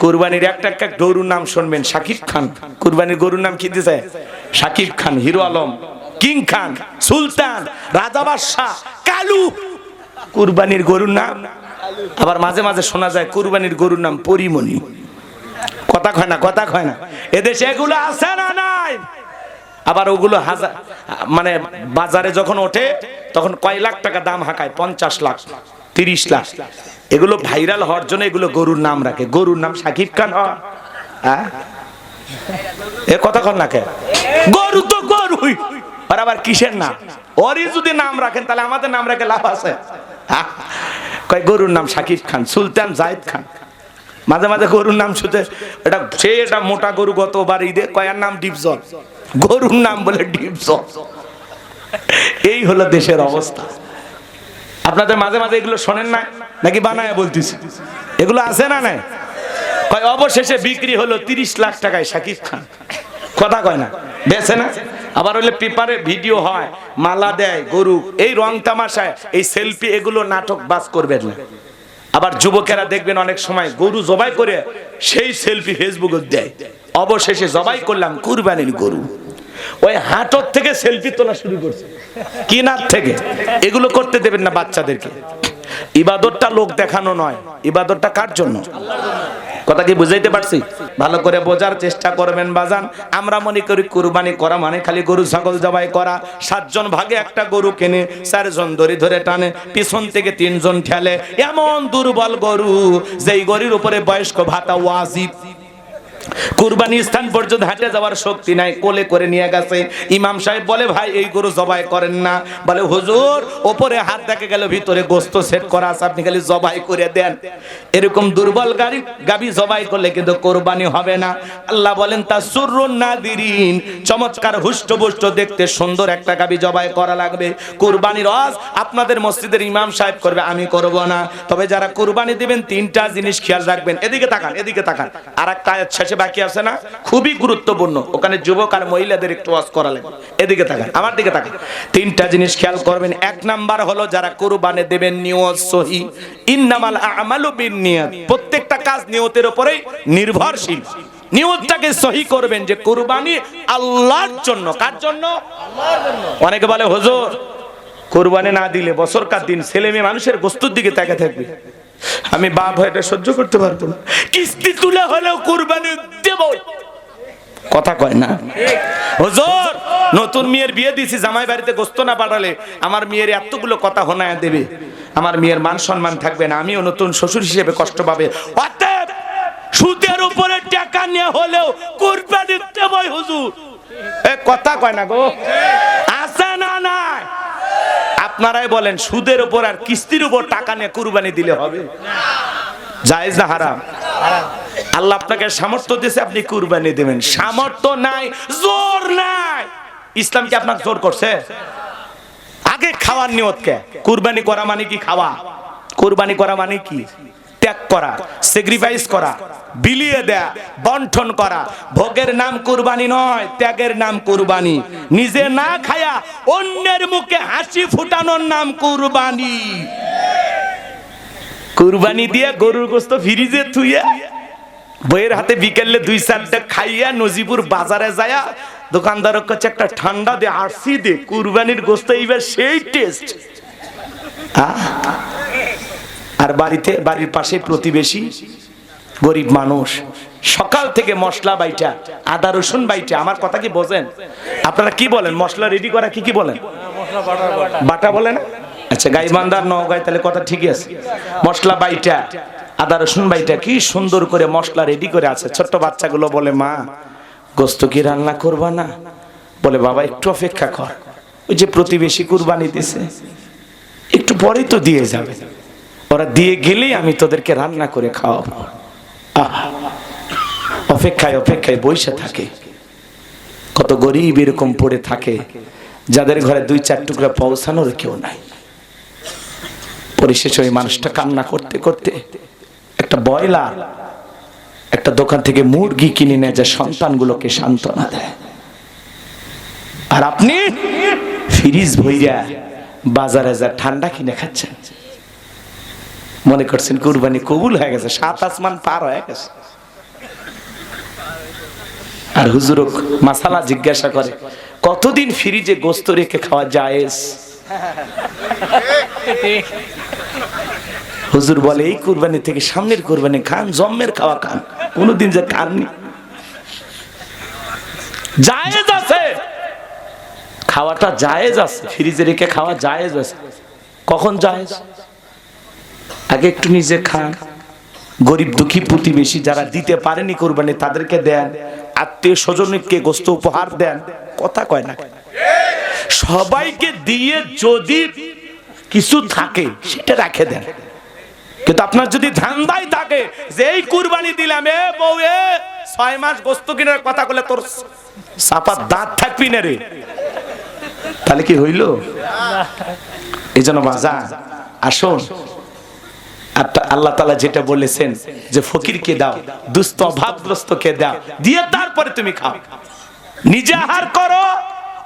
কুরবানির একটা একটা গরুর নাম শুনবেন, শাকিব খান। কুরবানির গরুর নাম কি দিয়েছে? শাকিব খান, হিরো আলম, কিং খান, সুলতান, রাজা বাদশাহ, কালু। কুরবানির গরুর নাম। আবার মাঝে মাঝে শোনা যায় কুরবানির গরুর নাম পরিমণি। কথা কয় না, কথা কয় না। এদেশে এগুলো আছে না নাই? আবার ওগুলো হাজার, মানে বাজারে যখন ওঠে তখন কয় লাখ টাকা দাম হাঁকায়, 50 লাখ, 30 লাখ। এগুলো ভাইরাল হওয়ার জন্য এগুলো গরুর নাম রাখে। গরুর নাম শাকিব খান হয়? এ কথা কন না কে? গরু তো গরুই, আর আবার কিসের নাম? ওরই যদি নাম রাখেন তাহলে আমাদের নাম রাখে লাভ আছে? কয় গরুর নাম শাকিব খান, সুলতান, জায়েদ খান। মাঝে মাঝে গরুর নাম শুনতে, এটা সে এটা মোটা গরু, গতবার ঈদে কয়ার নাম ডিপজল, গরুর নাম বলে ডিপজল। এই হলো দেশের অবস্থা। আপনাদের মাঝে মাঝে এগুলো শোনেন না নাকি বানায় বলতেছি? এগুলো আছে না নাই? কয় অবশেষে বিক্রি হলো 30 লাখ টাকায় শাকিব খান। কথা কয় না, বেছে না? আবার হলে পেপারে ভিডিও হয়, মালা দেয় গরু, এই রং তামাশায়, এই সেলফি, এগুলো নাটক বাস করবেন না। আবার যুবকেরা দেখবেন অনেক সময় গরু জবাই করে সেই সেলফি ফেসবুকে দেয়। অবশেষে জবাই করলাম কুরবানির গরু, ওই হাটর থেকে সেলফি তোলা শুরু করছে, কিনার থেকে। এগুলো করতে দেবেন না বাচ্চাদেরকে। ইবাদতটা লোক দেখানো নয়, ইবাদতটা কার জন্য? কথা কি বুঝাইতে পারছি? ভালো করে বোঝার চেষ্টা করবেন বাজান। আমরা মনে করি কুরবানি করা মানে খালি গরু ছাগল জবাই করা। 7 জন ভাগে একটা গরু কেনে, 4 জন দড়ি ধরে টানে, পিছন থেকে 3 জন ঠেলে। এমন দুর্বল গরু যেই গরুর উপরে বয়স্ক ভাতা ওয়াজিব। কুরবানি স্থান পর্যন্ত হাঁটে যাওয়ার শক্তি নাই, কোলে করে নিয়ে গেছে। ইমাম সাহেব বলে ভাই এই গরু জবাই করেন না। বলে হুজুর ওপরে হাত দেখে গেল, ভিতরে গোস্ত সেট করা আছে, আপনি খালি জবাই করে দেন। এরকম দুর্বল গাবি জবাই করলে কিন্তু কুরবানি হবে না। আল্লাহ বলেন তাসুরুন নাদিরিন, চমৎকার হুষ্টপুষ্ট দেখতে সুন্দর একটা গাবি জবাই করা লাগবে। কুরবানির ওয়াজ আপনাদের মসজিদের ইমাম সাহেব করবে, আমি করব না। তবে যারা কুরবানি দিবেন 3টা জিনিস খেয়াল রাখবেন। এদিকে তাকান, এদিকে তাকান। আর একটা আয়াত শেষে বাকি আছে না, খুবই গুরুত্বপূর্ণ। ওখানে যুবক আর মহিলাদের একটু ওয়াজ করা লাগবে। এদিকে তাকান, আমার দিকে তাকান। 3টা জিনিস খেয়াল করবেন। 1 নাম্বার হলো যারা কুরবানি দেবেন নিয়ত সহি। ইন্নামাল আমালু বিন্নিয়াত, প্রত্যেকটা কাজ নিয়তের উপরেই নির্ভরশীল। নিয়তটাকে সহি করবেন যে কুরবানি আল্লাহর জন্য। কার জন্য? আল্লাহর জন্য। অনেকে বলে হুজুর কুরবানি না দিলে বছরকার দিন ছেলে মেয়ে মানুষের গোস্তের দিকে তাকিয়ে থাকবে, আমি বাপ হয়ে এটা সহ্য করতে পারবো না, কিস্তি তুলে হলেও কুরবানি দেব। কথা কয় না হুজুর, নতুন মেয়ের বিয়ে দিছি, জামাই বাড়িতে গোস্ত না পাঠালে আমার মেয়ের এতগুলো কথা হোনায়া দেবে, আমার মেয়ের মান সম্মান থাকবে না, আমিও নতুন শ্বশুর হিসেবে কষ্ট পাবে। অতএব সুদের উপরে টাকা নিয়ে হলেও কুরবানি দেব হুজুর। এ কথা কয় না গো, আছে না নাই? আপনারাই বলেন সুদের উপর আর কিস্তির উপর টাকা নিয়ে কুরবানি দিলে হবে? জায়েজ না হারাম? আল্লাহ আপনাকে সামর্থ্য দিয়েছে, আপনি কুরবানি দেবেন। সামর্থ্য নাই, জোর নাই। ইসলাম কি আপনাকে জোর করছে? আগে খাওয়ার নিয়ত কে? কুরবানি করা মানে কি খাওয়া? কুরবানি করা মানে কি? ত্যাগ করা, স্যাক্রিফাইস করা, বিলিয়ে দেয়া, বন্টন করা। ভোগের নাম কুরবানি নয়, ত্যাগের নাম কুরবানি। নিজে না খায়া অন্যের মুখে হাসি ফুটানোর নাম কুরবানি। কুরবানি দিয়ে গরুর গোশত ফ্রিজে থুইয়া বইয়ের হাতে বিকেলে 2-4টা খাইয়া নজিপুর বাজারে যায়া দোকানদার কাছে একটা ঠান্ডা দে, আরসি দে, কুরবানির গোশত এইবার সেই টেস্ট। আর বাড়িতে, বাড়ির পাশে প্রতিবেশী গরিব মানুষ সকাল থেকে মশলা বাইটা, আদা রসুন বাইটা। আমার কথা কি বোঝেন? আপনারা কি বলেন? মশলা রেডি করা কি বলেন? বাটা বলে না? আচ্ছা, গাইবান্ধার নওগাঁয় তাহলে কথা ঠিকই আছে। মশলা বাইটা, আদা রসুন বাইটা, কি সুন্দর করে মশলা রেডি করে আছে। ছোট্ট বাচ্চাগুলো বলে মা গোস্ত কি রান্না করবা না? বলে বাবা একটু অপেক্ষা কর, ওই যে প্রতিবেশী কুরবানি দিছে, একটু পরেই তো দিয়ে যাবে, ওরা দিয়ে গেলেই আমি তোদেরকে রান্না করে খাওয়াবো। অপেক্ষায় অপেক্ষায় বসে থাকে। কত গরিব এরকম পড়ে থাকে যাদের ঘরে 2-4 টুকরা পৌঁছানোর কেউ নাই। পরিশেষে ওই মানুষটা কান্না করতে করতে একটা ব্রয়লার, একটা দোকান থেকে মুরগি কিনে নিয়ে যায়, সন্তানগুলোকে সান্ত্বনা দেয়। আর আপনি ফ্রিজ ভইরা বাজারে যা ঠান্ডা কিনে খাচ্ছেন, মনে করছেন কুরবানি কবুল হয়ে গেছে, 7 আসমান পার হয়ে গেছে। আর হুজুর মাসালা জিজ্ঞাসা করে, কতদিন ফ্রিজে গোস্ত রেখে খাওয়া জায়েজ? হুজুর বলে, এই কুরবানি থেকে সামনের কুরবানি খান, জম্মের খাওয়া খান, কোনদিন যে খাননি। জায়েজ আছে, খাওয়াটা জায়েজ আছে, ফ্রিজে রেখে খাওয়া জায়েজ আছে। কখন জায়েজ? আগে একটু নিজে খান, গরিব দুঃখী প্রতিবেশী যারা দিতে পারেনি কুরবানি তাদেরকে দেন, আত্মীয় স্বজনকে গোস্ত উপহার দেন। কথা কয় না? সবাইকে দিয়ে যদি কিছু থাকে সেটা রাখে দেন। কিন্তু আপনার যদি ধান্দাই থাকে যে এই কুরবানি দিলাম, এ বউ এ 6 মাস গোস্ত কিনার কথা বলে তোর চাপার দাঁত থাকবি না রে, তাহলে কি হইল? এই জন্য বাজার আসুন, আল্লাহ তাআলা যেটা বলেছেন যে ফকিরকে দাও, দুস্থ অভাবগ্রস্তকে দাও, দিয়ে তারপরে তুমি খাও। নিজে আহার করো,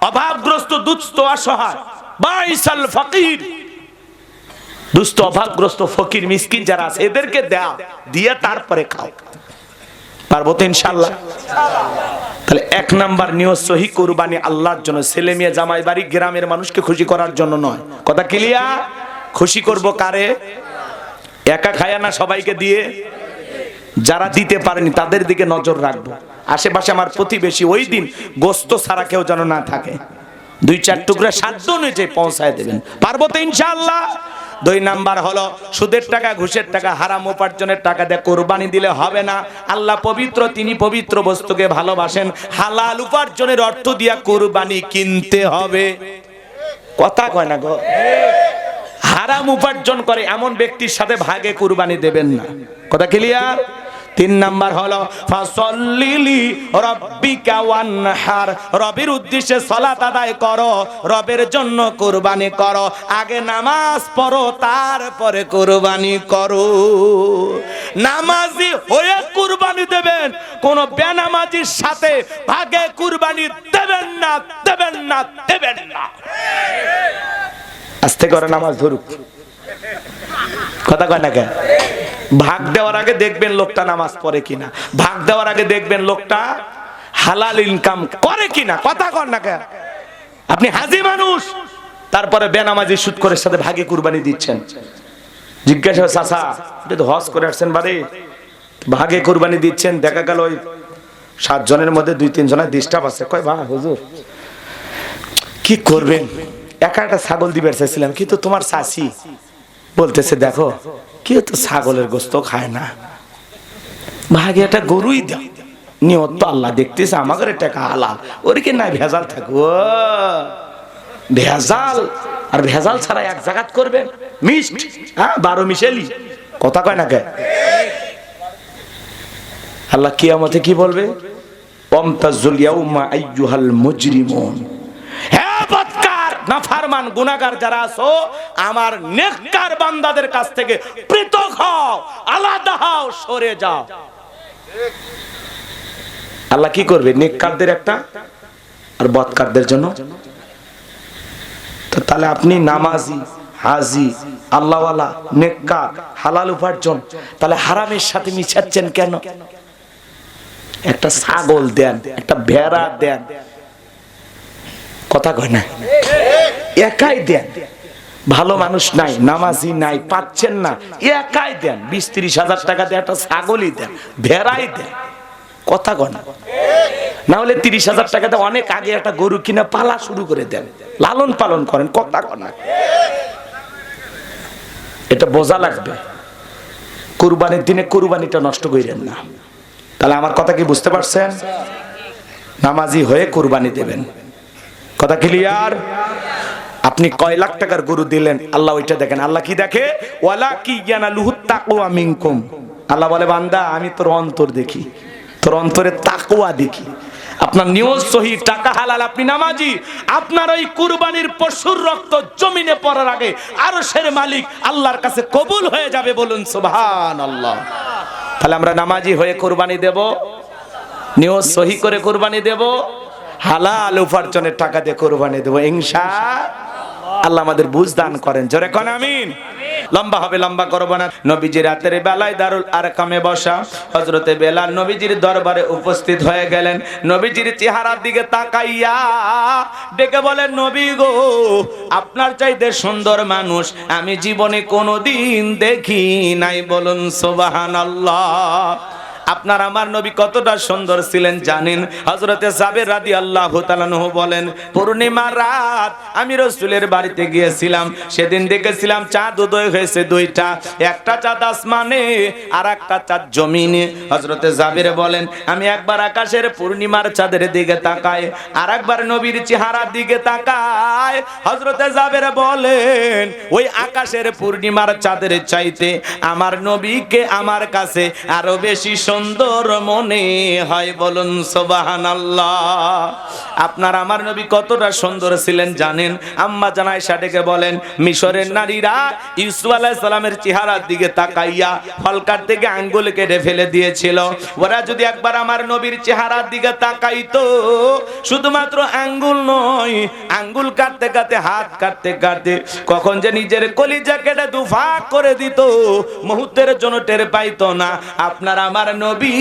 অভাবগ্রস্ত দুস্থ অসহায় বাইসাল ফকির, দুস্থ অভাবগ্রস্ত ফকির মিসকিন যারা আছে এদেরকে দাও, দিয়ে তারপরে খাও। পারবো তো ইনশাআল্লাহ? তাহলে 1 নাম্বার নিয়ত সহি, কুরবানি আল্লাহর জন্য, ছেলে মেয়ে জামাই বাড়ি গ্রামের মানুষকে খুশি করার জন্য নয়। কথা ক্লিয়ার? খুশি করব কারে? একা খায়া না, সবাইকে দিয়ে। যারা দিতে পারেনি তাদের দিকে নজর রাখবো। আশেপাশে আমার প্রতিবেশী, ওই দিন গোস্ত ছাড়া কেউ যেন না থাকে, 2-4 টুকরা সাধ্য অনুযায়ী পৌঁছায় দেবেন। পারবো তো ইনশাআল্লাহ? 2 নাম্বার হলো সুদের টাকা, ঘুষের টাকা, হারাম উপার্জনের টাকা দিয়ে কুরবানি দিলে হবে না। আল্লাহ পবিত্র, তিনি পবিত্র বস্তুকে ভালোবাসেন। হালাল উপার্জনের অর্থ দিয়া কুরবানি কিনতে হবে। কথা কয় না গো? হারাম উপার্জন করে এমন ব্যক্তির সাথে ভাগে কুরবানি দেবেন না। কথা ক্লিয়ার? 3 নাম্বার হলো ফাসাল্লিলি রাব্বিকা ওয়ানহার, রবের উদ্দেশ্যে সালাত আদায় করো, রবের জন্য কুরবানি করো। আগে নামাজ পড়ো, তারপরে কুরবানি করো। নামাজি হয়ে কুরবানি দেবেন, কোন বেনামাজির সাথে ভাগে কুরবানি দেবেন না, দেবেন না, দেবেন না। আস্তে করে নামাজ ধরুক। কথা কয় না কেন? ভাগ দেওয়ার আগে দেখবেন লোকটা নামাজ পড়ে কিনা, ভাগ দেওয়ার আগে দেখবেন লোকটা হালাল ইনকাম করে কিনা। কথা কন না কেন? আপনি হাজি মানুষ, তারপরে বেনামাজি সুদখোরের সাথে ভাগে কুরবানি দিচ্ছেন। জিজ্ঞাসা, চাচা এটা তো হজ করে আসছেন বাড়ি, ভাগে কুরবানি দিচ্ছেন, দেখা গেল ওই 7 জনের মধ্যে 2-3 জনের ডিস্টার্ব আছে। কয় বা হুজুর কি করবেন, একা একটা ছাগল দিবে চাইছিলাম, কিন্তু তোমার চাচি বলতেছে দেখো কেউ তো ছাগলের গোস্ত খায় না, ভাগে একটা গরুই দাও। নিয়ত তো আল্লাহ দেখতেছে, আমাদের টাকা হালাল, ওরকে নাই ভেজাল থাকবো। ভেজাল আর ভেজাল ছাড়া এক জায়গাত করবে মিষ্ট, হ্যাঁ 12 মিশেলি। কথা কয় না কে? আল্লাহ কিয়ামতে কি বলবে? ওমতাজুল ইয়াউমা আইয়ুহাল মুজরিমুন, হ্যাঁ বদকার নাফরমান গুনাহগার যারা আছো, আমার নেককার বান্দাদের কাছ থেকে পৃথক হও, আলাদা হও, সরে যাও। আল্লাহ কি করবে? নেককারদের একটা আর বদকারদের জন্য। তো তাহলে আপনি নামাজি, হাজি, আল্লাহওয়ালা, নেককার, হালাল উপার্জন, তাহলে হারামের সাথে মিশাচ্ছেন কেন? একটা ছাগল দেন, একটা ভেড়া দেন, কথা কয় না, একাই দেন। ভালো মানুষ নাই, নামাজি নাই, পাচ্ছেন না, একাই দেন। 20-30 হাজার টাকা দিয়ে একটা ছাগলই দেন, ভেড়াই দেন। কথা কয় না? না হলে 30 হাজার টাকাতে অনেক আগে একটা গরু কিনে পালা শুরু করে দেন, লালন পালন করেন। কথা কয় না? এটা বোঝা লাগবে। কুরবানির দিনে কুরবানিটা নষ্ট করেন না। তাহলে আমার কথা কি বুঝতে পারছেন? নামাজি হয়ে কুরবানি দেবেন। কথা ক্লিয়ার? আপনি কয় লাখ টাকার গরু দিলেন, আল্লাহ ওইটা দেখেন। আল্লাহ কি দেখে? ওয়ালা কি ইয়ানালুহু তাকওয়া মিনকুম। আল্লাহ বলে বান্দা আমি তোর অন্তর দেখি, তোর অন্তরে তাকওয়া দেখি। আপনার নিয়ত সহি, টাকা হালাল, আপনি নামাজি, আপনার ওই কুরবানির পশুর রক্ত জমিনে পড়ার আগে আরশের মালিক আল্লাহর কাছে কবুল হয়ে যাবে। বলুন সুবহানাল্লাহ। তাহলে আমরা নামাজি হয়ে কুরবানি দেব, নিয়ত সহি করে কুরবানি দেব, হালাল উপার্জনের টাকা দিয়ে কুরবানি দেব ইনশাআল্লাহ। আল্লাহ আমাদের বুঝ দান করেন। জোরে কোন আমিন। লম্বা হবে, লম্বা করব না। নবীজি রাতের বেলায় দারুল আরকামে বসা, হযরতে বেলাল নবীজির দরবারে উপস্থিত হয়ে গেলেন। নবীজির চেহারার দিকে তাকাইয়া ডেকে বলেন, নবী গো, আপনার চাইতে সুন্দর মানুষ আমি জীবনে কোনোদিন দেখি নাই। বলুন সুবহানাল্লাহ। আপনার আমার নবী কতটা সুন্দর ছিলেন জানেন? হযরতে জাবের রাদিয়াল্লাহু তাআলা আনহু বলেন, পূর্ণিমার রাত আমি রাসূলের বাড়িতে গিয়েছিলাম, সেদিন দেখেছিলাম চাঁদ উদয় হয়েছে দুইটা, একটা চাঁদ আসমানে আর একটা চাঁদ জমিনে। হযরতে জাবের বলেন, আমি একবার আকাশের পূর্ণিমার চাঁদের দিকে তাকাই, আর একবার নবীর চেহারার দিকে তাকাই। হযরতে জাবের বলেন, ওই আকাশের পূর্ণিমার চাঁদের চাইতে আমার নবীকে আমার কাছে আরো বেশি সুন্দর মনে হয়। বলুন সুবহানাল্লাহ। আপনার আমার নবী কতটা সুন্দর ছিলেন জানেন? আম্মা জান আয়েশা ডেকে বলেন, মিশরের নারীরা ইউসুফ আলাইহিস সালামের চেহারার দিকে তাকাইয়া ফলকার থেকে আঙ্গুল কেটে ফেলে দিয়েছিল। ওরা যদি একবার আমার নবীর চেহারার দিকে তাকাইতো, শুধুমাত্র আঙ্গুল নয়, আঙ্গুল কাটতে কাটতে, হাত কাটতে কাটতে কখন যে নিজের কলিজা কেটে দুফাক করে দিত, মুহূর্তের জন্য টের পাইতো না। আপনার আমার নবী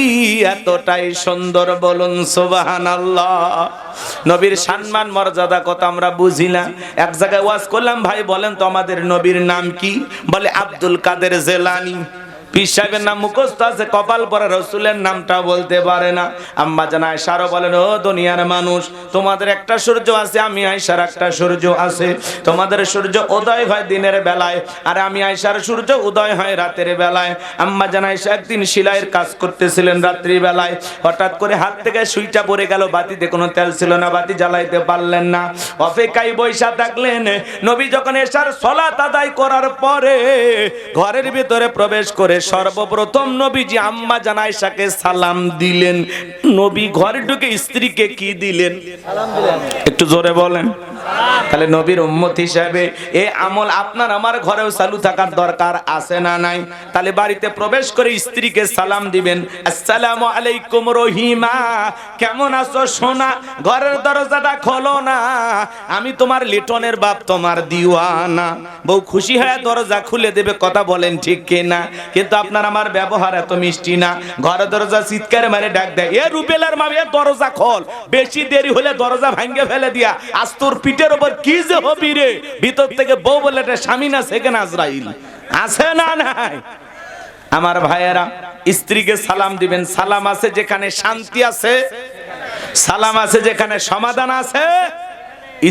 এতটাই সুন্দর। বলুন সুবহানাল্লাহ। নবীর সম্মান মর্যাদা কত আমরা বুঝি না। এক জায়গায় ওয়াজ করলাম, ভাই বলেন তো আমাদের নবীর নাম কি? বলে আব্দুল কাদের জেলানী। পীর সাহেবের নাম মুখস্থ আছে, কপাল পরা, রাসূলের নামটা বলতে পারে না। আম্মা জান আয়েশা বলেন, ও দুনিয়ার মানুষ, তোমাদের একটা সূর্য আছে, আমি আয়েশার একটা সূর্য আছে। তোমাদের সূর্য উদয় হয় দিনের বেলায়, আর আমি আয়েশার সূর্য উদয় হয় রাতের বেলায়। আম্মা জান আয়েশা একদিন সেলাইয়ের কাজ করতেছিলেন রাত্রি বেলায়, হঠাৎ করে হাত থেকে সুইচটা পড়ে গেল, বাতিতে কোনো তেল ছিল না, বাতি জ্বালাইতে পারলেন না, অপেক্ষায় বৈশা থাকলেন। নবী যখন এশার সালাত আদায় করার পরে ঘরের ভিতরে প্রবেশ করে সর্বপ্রথম নবীজি আম্মা জান আয়েশাকে সালাম দিলেন। নবী ঘরে ঢুকে স্ত্রীকে কি দিলেন? সালাম দিলেন। একটু জোরে বলেন। তাহলে নবীর উম্মত হিসাবে এই আমল আপনার আমার ঘরেও চালু থাকার দরকার আছে না নাই? তাহলে বাড়িতে প্রবেশ করে স্ত্রীকে সালাম দিবেন, আসসালামু আলাইকুম রহিমা, কেমন আছো সোনা? ঘরের দরজাটা খোলো না, আমি তোমার লিটনের বাপ, তোমার দিওয়ানা। বউ খুশি হয়ে দরজা খুলে দেবে, কথা বলেন ঠিক কিনা? কিন্তু আপনার আমার ব্যবহার এত মিষ্টি না। ঘরের দরজা চিৎকার মারে ডাক দেয়, এ রুবেলার মা, এ দরজা খোল, বেশি দেরি হলে দরজা ভাঙে ফেলে দিয়া, আজ তোর পিঠের উপর কি যে হবি রে। ভিতর থেকে বউ বলে, এটা স্বামী না সেকেন্ড আজরাইল আছে না নাই? আমার ভাইয়েরা, স্ত্রীকে সালাম দিবেন। সালাম আছে যেখানে শান্তি আছে, সালাম আছে যেখানে সমাধান আছে,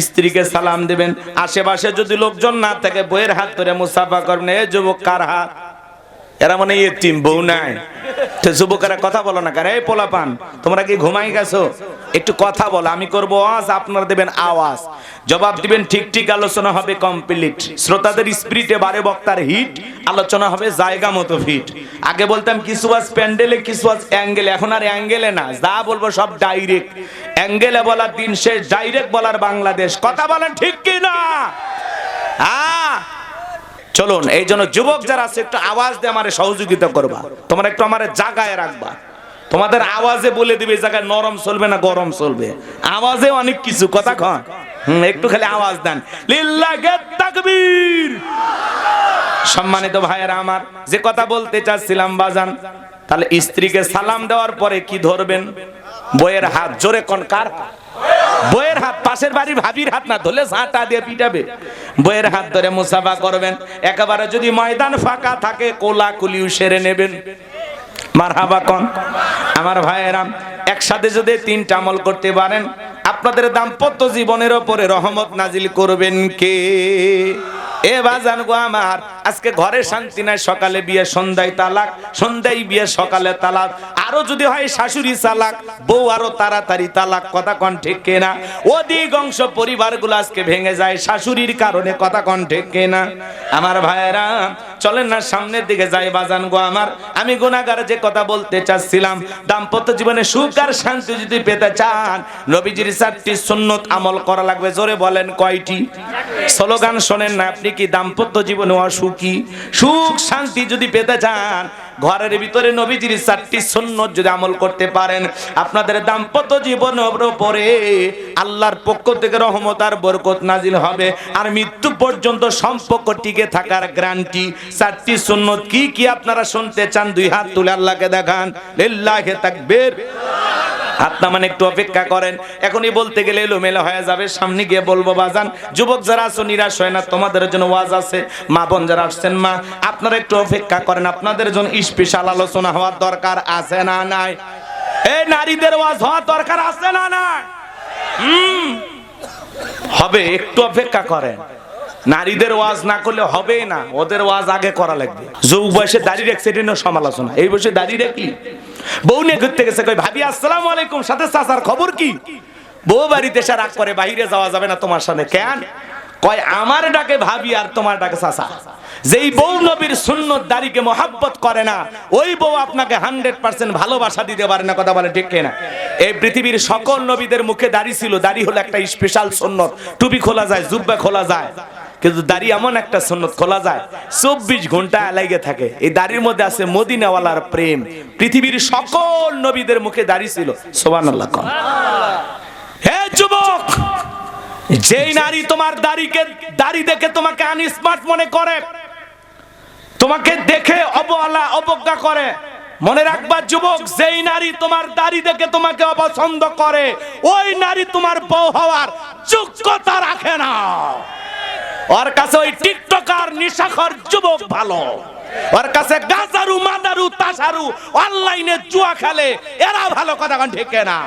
স্ত্রীকে সালাম দিবেন। আশেপাশে যদি লোকজন না থাকে, বইয়ের হাত ধরে মুসাফা করবেন। এ যুবক, কার হাত? এরা মনে এতিম, বউ নাই। তো যুবকেরা কথা বলো না কেন? এই পোলাপান, তোমরা কি ঘুমাই গেছো? একটু কথা বলো, আমি করবো আওয়াজ, আপনারা দেবেন আওয়াজ, জবাব দিবেন ঠিক ঠিক। আলোচনা হবে কমপ্লিট, শ্রোতাদের স্পিরিটে বারে বক্তার হিট, আলোচনা হবে জায়গা মতো ফিট। আগে বলতাম কিছু আজ প্যান্ডেলে, কিছু আজ অ্যাঙ্গেলে, এখন আর অ্যাঙ্গেলে না, যা বলবো সব ডাইরেক্ট। অ্যাঙ্গেলে বলার দিন শেষ, ডাইরেক্ট বলার বাংলাদেশ। কথা বলেন ঠিক কি না? চলুন, এই জন্য যুবক যারা আছে একটু আওয়াজ দিয়ে আমার সহযোগিতা করবা, তোমরা একটু আমার জায়গায় রাখবা। তোমাদের আওয়াজে বলে দিবে এই জায়গায় নরম চলবে না গরম চলবে, আওয়াজে অনেক কিছু কথা কন। একটু খালি আওয়াজ দেন, লিল্লাহি তাকবীর। সম্মানিত ভাইয়েরা আমার, যে কথা বলতে চাচ্ছিলাম বাজান, তাহলে স্ত্রীকে সালাম দেওয়ার পরে কি ধরবেন? বইয়ের হাত। জোরে কোন? কার? বইয়ের হাত। পাশের বাড়ির ভাবির হাত না ধরলে ঝাঁটা দিয়ে পিটাবে। বইয়ের হাত ধরে মুসাফা করবেন। একেবারে যদি ময়দান ফাঁকা থাকে, কোলাকুলিও সেরে নেবেন। মারহাবা কোন? আমার ভাইয়েরা, একসাথে যদি তিনটা আমল করতে পারেন, আপনাদের দাম্পত্য জীবনের উপরে রহমত নাজিল করবেন কে? এ বাজান গো আমার, আজকে ঘরে শান্তি নাই, সকালে বিয়ে সন্ধ্যায় তালাক, সন্ধ্যায় বিয়ে সকালে তালাক, আরো যদি হয় শাশুড়ি তালাক, বউ আরো তাড়াতাড়ি তালাক। কথা কন ঠিক কিনা? অধিকাংশ পরিবারগুলো আজকে ভেঙে যায় শাশুড়ির কারণে। কথা কন ঠিক কিনা? আমার ভাইয়েরা, চলেন না সামনের দিকে যাই বাজান গো আমার। আমি গুনাহগার যে কথা বলতে চাচ্ছিলাম, দাম্পত্য জীবনে সুখ আর শান্তি যদি পেতে চান, নবীজির 4টি সুন্নত আমল করা লাগবে। জোরে বলেন কয়টি? স্লোগান শোনেন না আপনি কি দাম্পত্য জীবনে অসুখী? সুখ শান্তি যদি পেতে চান, ঘরের ভিতরে নবীজির 4টি সুন্নাত যদি আমল করতে পারেন, আপনাদের দাম্পত্য জীবনের উপরে আল্লাহর পক্ষ থেকে রহমত আর বরকত নাজিল হবে, আর মৃত্যু পর্যন্ত সম্পর্ক টিকে থাকার গ্যারান্টি। 4টি সুন্নাত কি কি আপনারা শুনতে চান? 2 হাত তুলে আল্লাহকে দেখান। লিল্লাহি তাকবীর। আপনারা মানে একটু অপেক্ষা করেন, এখনই বলতে গেলে এলোমেলো হয়ে যাবে, সামনে গিয়ে বলবো বাজান। যুবক যারা আছো নিরাশ হয় না, তোমাদের জন্য ওয়াজ আছে। মা বোন যারা আসছেন মা, আপনারা একটু অপেক্ষা করেন, আপনাদের জন্য স্পেশাল আলোচনা হওয়ার দরকার আছে না নাই? এই নারীদের ওয়াজ হওয়ার দরকার আছে না নাই? হবে, একটু অপেক্ষা করেন। নারীদের ওয়াজ না করলে হবে না, ওদের ওয়াজ আগে করা লাগবে। যুগ বয়সে দাঁড়িয়ে রেখেছে সমালোচনা, এই বয়সে দাঁড়িয়ে রেখি। বউ নিয়ে ঘুরতে গেছে, কই ভাবি আসসালামু আলাইকুম, সাথে চাচার খবর কি? বউ বাড়িতে এসে রাগ করে, বাইরে যাওয়া যাবে না তোমার সাথে। কেন? কয় আমার ডাকে ভাবি আর তোমার ডাকে চাচা। যেই বউ নবীর সুন্নত দাড়িকে মহাব্বত করে না, ওই বউ আপনাকে 100% ভালোবাসা দিতে পারে না। কথা বলে ঠিক কিনা? এই পৃথিবীর সকল নবীদের মুখে দাড়ি ছিল। দাড়ি হলো একটা স্পেশাল সুন্নত। টুপি খোলা যায়, জুব্বা খোলা যায়, কিন্তু দাড়ি এমন একটা সুন্নত খোলা যায় 24 ঘন্টা লেগে থাকে। এই দাড়ির মধ্যে আছে মদিনাওয়ালার প্রেম। পৃথিবীর সকল নবীদের মুখে দাড়ি ছিল। সুবহানাল্লাহ। হে যুবক, যেই নারী তোমার দাড়ি দেখে তোমাকে আনস্মার্ট মনে করে, তোমাকে দেখে অবহেলা অবজ্ঞা করে, মনে রাখবা যুবক, যেই নারী তোমার দাড়ি দেখে তোমাকে অপছন্দ করে, ওই নারী তোমার বউ হওয়ার যোগ্যতা রাখে না। ওর কাছে ওই টিকটকার নিশাখর যুবক ভালো, ওর কাছে গাজারু মাদারু তাসারু অনলাইনে জুয়া খেলে এরা ভালো। কথা কোন ঠিক না?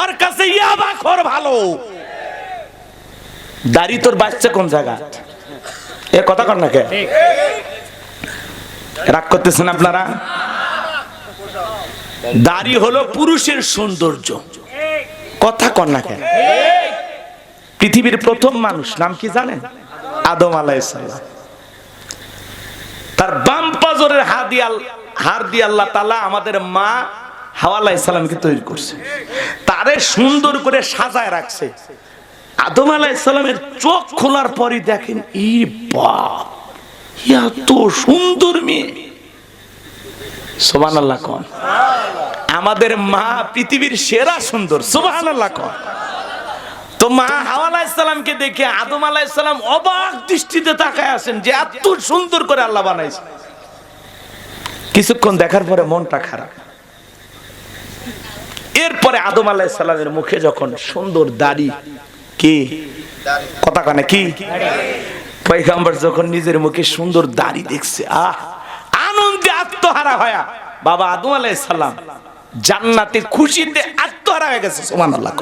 ওর কাছে ইয়াবাখোর ভালো। দাড়ি তোর বাচ্চা কোন জায়গা? এ কথা কর না কে? রাগ করতেছেন আপনারা? দাড়ি হলো পুরুষের সৌন্দর্য। কথা কর না কে? পৃথিবীর প্রথম মানুষ নাম কি জানেন? আদম আলাইহিস সালাম। তার বাম পাজরের হাড় দিয়ে আল্লাহ তাআলা আমাদের মা হাওয়া আলাইহিস সালামকে তৈরি করছে, তারে সুন্দর করে সাজায় রাখছে। আদম আলাইহিস সালামের চোখ খোলার পরই দেখেন, ই বাপ, এত সুন্দর মেয়ে। সুবহানাল্লাহ কোন? আমাদের মা পৃথিবীর সেরা সুন্দর। সুবহানাল্লাহ কোন? তো মা হাওয়া আলাইহিস সালামকে দেখে আদম আলাইহিস সালাম অবাক দৃষ্টিতে তাকায় আছেন যে এত সুন্দর করে আল্লাহ বানাইছে। কিছুক্ষণ দেখার পরে মনটা খারাপ। এরপরে আদম আলাইহিস সালামের মুখে যখন সুন্দর দাড়ি, কি কথা কানে কি, পয়গম্বর যখন নিজের মুখে সুন্দর দাড়ি দেখছে, আনন্দে আত্মহারা হয়া বাবা আদম আলাইহিস সালাম জান্নাতে খুশিতে আত্মহারা হয়ে গেছে। সুবহানাল্লাহ।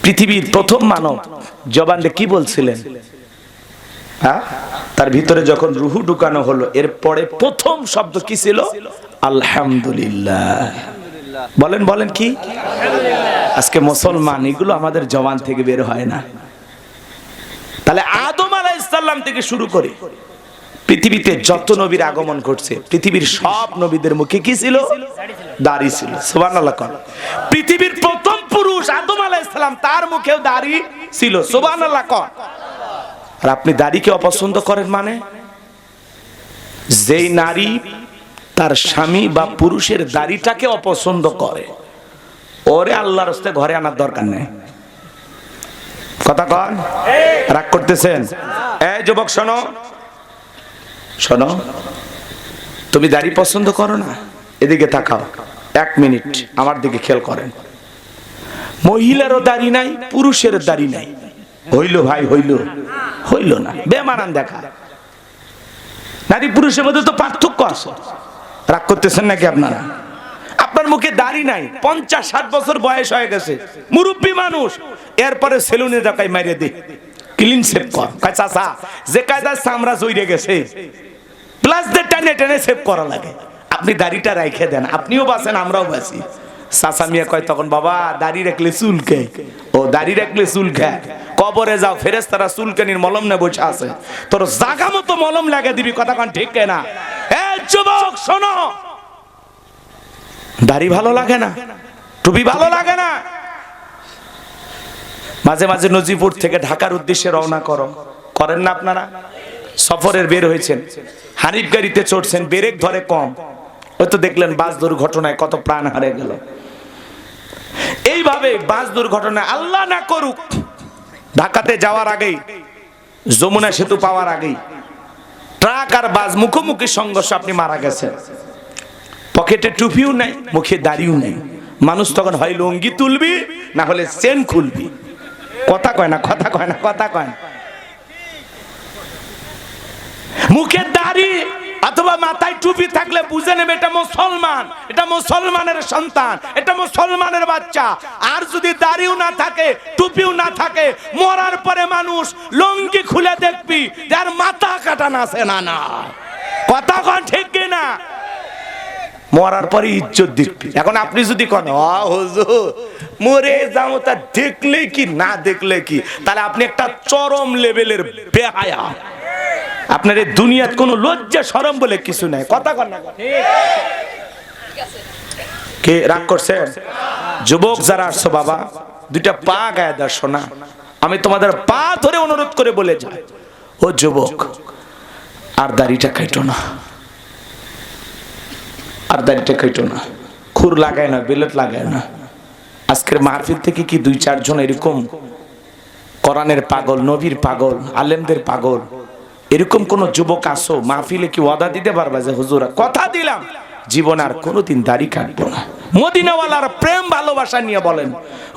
পৃথিবীর প্রথম মানব জবান দিয়ে কি বলছিলেন? তার ভিতরে যখন রুহু ঢুকানো হলো, এরপরে প্রথম শব্দ কি ছিল? আলহামদুলিল্লাহ। বলেন বলেন কি? আজকে মুসলমান এগুলো আমাদের জবান থেকে বের হয় না। তাহলে আদম আলাইহিস সালাম থেকে শুরু করে পৃথিবীতে যত নবীর আগমন ঘটছে, পৃথিবীর সব নবীদের মুখে কি ছিল? দাড়ি ছিল। সুবহানাল্লাহ। পৃথিবীর প্রথম পুরুষ আদম আলাইহিস সালাম, তার মুখেও দাড়ি ছিল। সুবহানাল্লাহ। আর আপনি দাড়িকে অপছন্দ করেন মানে? যেই নারী তার স্বামী বা পুরুষের দাড়িটাকে অপছন্দ করে, ওরে আল্লাহর রাস্তায় ঘরে আনার দরকার নেই। কথা কন? রাগ করতেছেন? এই যুবক শোনো, শোনো, তুমি দাড়ি পছন্দ করো না? এদিকে তাকাও, 1 মিনিট আমার দিকে খেয়াল করেন। মহিলারও দাড়ি নাই, পুরুষের দাড়ি নাই। হইল ভাই, হইল হইল না, বেমানান দেখা। নারী পুরুষের মধ্যে তো পার্থক্য আছে। রাগ করতেছেন নাকি আপনারা? আপনার মুখে দাড়ি নাই, 50-60 বছর বয়স হয়ে গেছে, মুরব্বী মানুষ, এরপরে সেলুনে যাকাই মাইরে দে, ক্লিন শেভ কর। কয় চাচা, যে কায়দায় চামড়া জইরে গেছে, প্লাস দিয়ে টেনে টেনে শেভ করা লাগে, আপনি দাড়িটা রাইখে দেন, আপনিও বাঁচেন আমরাও বাঁচি। চাচা মিয়া কয় তখন, বাবা দাড়ি রাখলে চুলকে, ও দাড়ি রাখলে চুলকে, কবরে যাও, ফেরেশতারা চুলকানির মলম নিয়ে বসে আছে, তোর জাগা মতো মলম লাগিয়ে দিবি। কথা কোন ঠিক না? এ যুবক শোনো, দাড়ি ভালো লাগে না, টুপি ভালো লাগে না, মাঝে মাঝে নজিপুর থেকে ঢাকার উদ্দেশ্যে রওনা করেন না আপনারা? সফরের বের হয়েছেন, হানিফ গাড়িতে চড়ছেন, ব্রেক ধরে কম, ওই তো দেখলেন বাস দুর্ঘটনায় কত প্রাণ হারিয়ে গেল। এইভাবে বাস দুর্ঘটনায় আল্লাহ না করুক ঢাকাতে যাওয়ার আগেই, যমুনা সেতু পাওয়ার আগেই ট্রাক আর বাস মুখোমুখি সংঘর্ষ, আপনি মারা গেছেন। পকেটে টুপিও নাই, মুখে দাড়িও নাই। মানুষ তখন হয় লুঙ্গি তুলবি, না হলে চেন খুলবি। কথা কয় না, কথা কয় না, কথা কয় না। মুখে দাড়ি অথবা মাথায় টুপি থাকলে বুঝে নেবে এটা মুসলমান, এটা মুসলমানের সন্তান, এটা মুসলমানের বাচ্চা। আর যদি দাড়িও না থাকে, টুপিও না থাকে, মরার পরে মানুষ লুঙ্গি খুলে দেখবি যার মাথা কাটা আছে না না। কথা কন ঠিক কিনা? মরার পরে ইজ্জত দেখবি। এখন আপনি যদি কোন হুজুর মরে যাও, তা দেখলে কি না দেখলে কি, তাহলে আপনি একটা চরম লেভেলের বেহায়া। আপনার এই দুনিয়াত কোনো লজ্জা শরম বলে কিছু নাই। কথা কন না, কে রাগ করছেন? যুবক যারা আসছো বাবা, দুইটা পা গায়ে দাও শোনা, আমি তোমাদের পা ধরে অনুরোধ করে বলে যাই, ও যুবক আর দাড়িটা কাটো না, আর দাড়িটা কাটো না, খুর লাগায় না, বেলেট লাগায় না। আজকের মাহফিল থেকে কি 2-4 জন এরকম কোরআনের পাগল, নবীর পাগল, আলেমদের পাগল, এরকম কোন যুবক আসো মাহফিলে কি ওয়াদা দিতে পারবা যে হুজুর কথা দিলাম জীবন আর কোনোদিন দাড়ি কাটবো না? মদিনাওয়ালার প্রেম ভালোবাসা নিয়ে বলেন,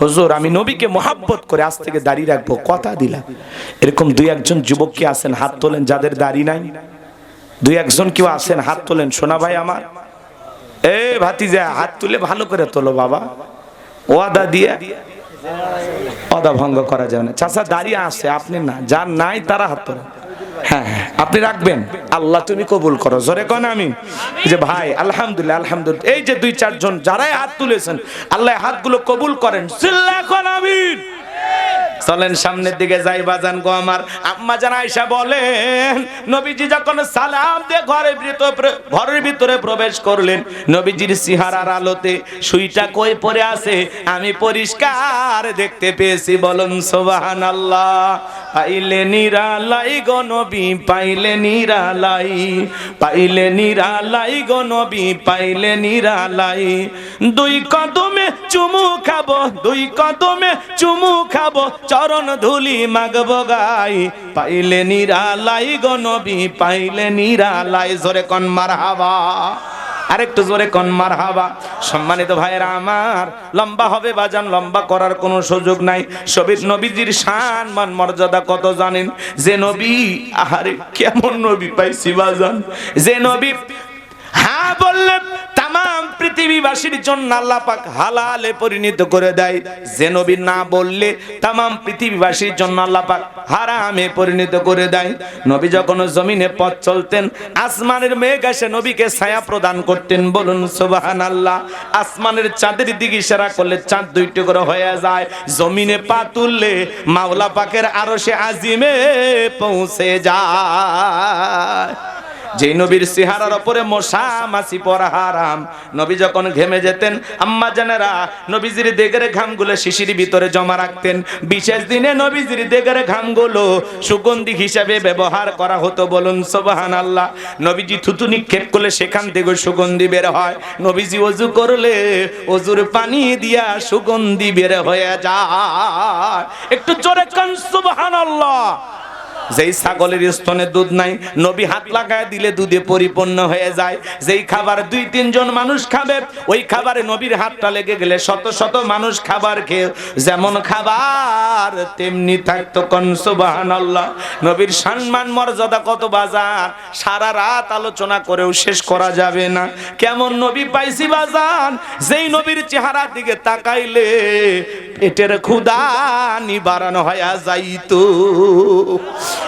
হুজুর আমি নবীকে মোহাব্বত করে আজ থেকে দাড়ি রাখবো, কথা দিলাম। এরকম 2-1 জন যুবক কি আছেন? হাত তোলেন যাদের দাড়ি নাই। 2-1 জন কেউ আছেন? হাত তোলেন। শোনা ভাই আমার, এ ভাতিজা হাত তুলে ভালো করে তোলো বাবা। ওয়াদা দিয়ে ওয়াদা ভঙ্গ করা যাবে না। চাচা দাঁড়িয়ে আছে, আপনি না, যার নাই তারা হাত তোলেন। হ্যাঁ হ্যাঁ আপনি রাখবেন, আল্লাহ তুমি কবুল করো, জোরে কোন আমিন। যে ভাই আলহামদুলিল্লাহ, আলহামদুলিল্লাহ, এই যে 2-4 জন যারাই হাত তুলেছেন আল্লাহ হাতগুলো কবুল করেন, চিল্লা কোন আমিন। চলেন সামনের দিকে যাই বাজান গো আমার। আম্মা জান আয়েশা বলেন, নবীজি যখন সালাম দিয়ে ঘরের ভিতরে প্রবেশ করলেন, নবীজির চেহারার আলোতে সুইটা কই পড়ে আছে আমি পরিষ্কার দেখতে পেয়েছি। বলুন সুবহানাল্লাহ। পাইলে নিরালাই গো নবী, পাইলে নিরালাই, পাইলে নিরালাই গো নবী, পাইলে নিরালাই। 2 কদমে চুমু খাবো, 2 কদমে চুমু খাবো, চরণ ধুলি মাগবো গাই, পাইলে নিরালাই গো নবী, পাইলে নিরালাই। জোরে কোন মারহাবা, আরেকটু জোরে কোন মারহাবা। সম্মানিত ভাইয়েরা আমার, লম্বা হবে বাজান, লম্বা করার কোনো সুযোগ নাই। সবির নবীজির শান মান মর্যাদা কত জানেন? যে নবী, আহারে কেমন নবী পাইছি বাজান, যে নবী হ্যাঁ বললে তাম পৃথিবীবাসীর জন্য আল্লাহ পাক হালালে পরিণত করে দেয়, যে নবী না বললে তাম পৃথিবীবাসীর জন্য আল্লাহ পাক হারামে পরিণত করে দেয়। নবী যখন জমিনে পথ চলতেন, আসমানের মেঘ এসে নবীকে ছায়া প্রদান করতেন। বলুন সুবহানাল্লাহ। আসমানের চাঁদের দিকে ইশারা করলে চাঁদ 2 টুকরো হয়ে যায়, জমিনে পা তুললে মাওলা পাকের আরশে আজিমে পৌঁছে যায়। যে নবীর চেহারার উপরে মশা মাছি পড়া হারাম। নবী যখন ঘেমে যেতেন, আম্মা জানেরা নবীজির দেগের ঘামগুলো শিশির ভিতরে জমা রাখতেন। বিশেষ দিনে নবীজির দেগের ঘামগুলো সুগন্ধি হিসাবে ব্যবহার করা হতো। বলুন সুবহানাল্লাহ। নবীজি থুতু নিক্ষেপ করলে সেখান থেকে সুগন্ধি বের হয়। নবীজি ওযু করলে ওযুর পানি দিয়া সুগন্ধি বের হয়ে যায়। একটু জোরে কান সুবহানাল্লাহ। যেই ছাগলের স্তনে দুধ নাই, নবী হাত লাগায় দিলে দুধে পরিপূর্ণ হয়ে যায়। যেই খাবার 2-3 জন মানুষ খাবে, ওই খাবারে নবীর হাতটা লেগে গেলে শত শত মানুষ খাবার খেয়ে যেমন খাবার তেমনি থাকতো। কোন সুবহানাল্লাহ। নবীর সম্মান মর্যাদা কত বাজার, সারা রাত আলোচনা করেও শেষ করা যাবে না। কেমন নবী পাইছি বাজান, যেই নবীর চেহারার দিকে তাকাইলে পেটের ক্ষুধা নিবারণ হয়ে যাইতো।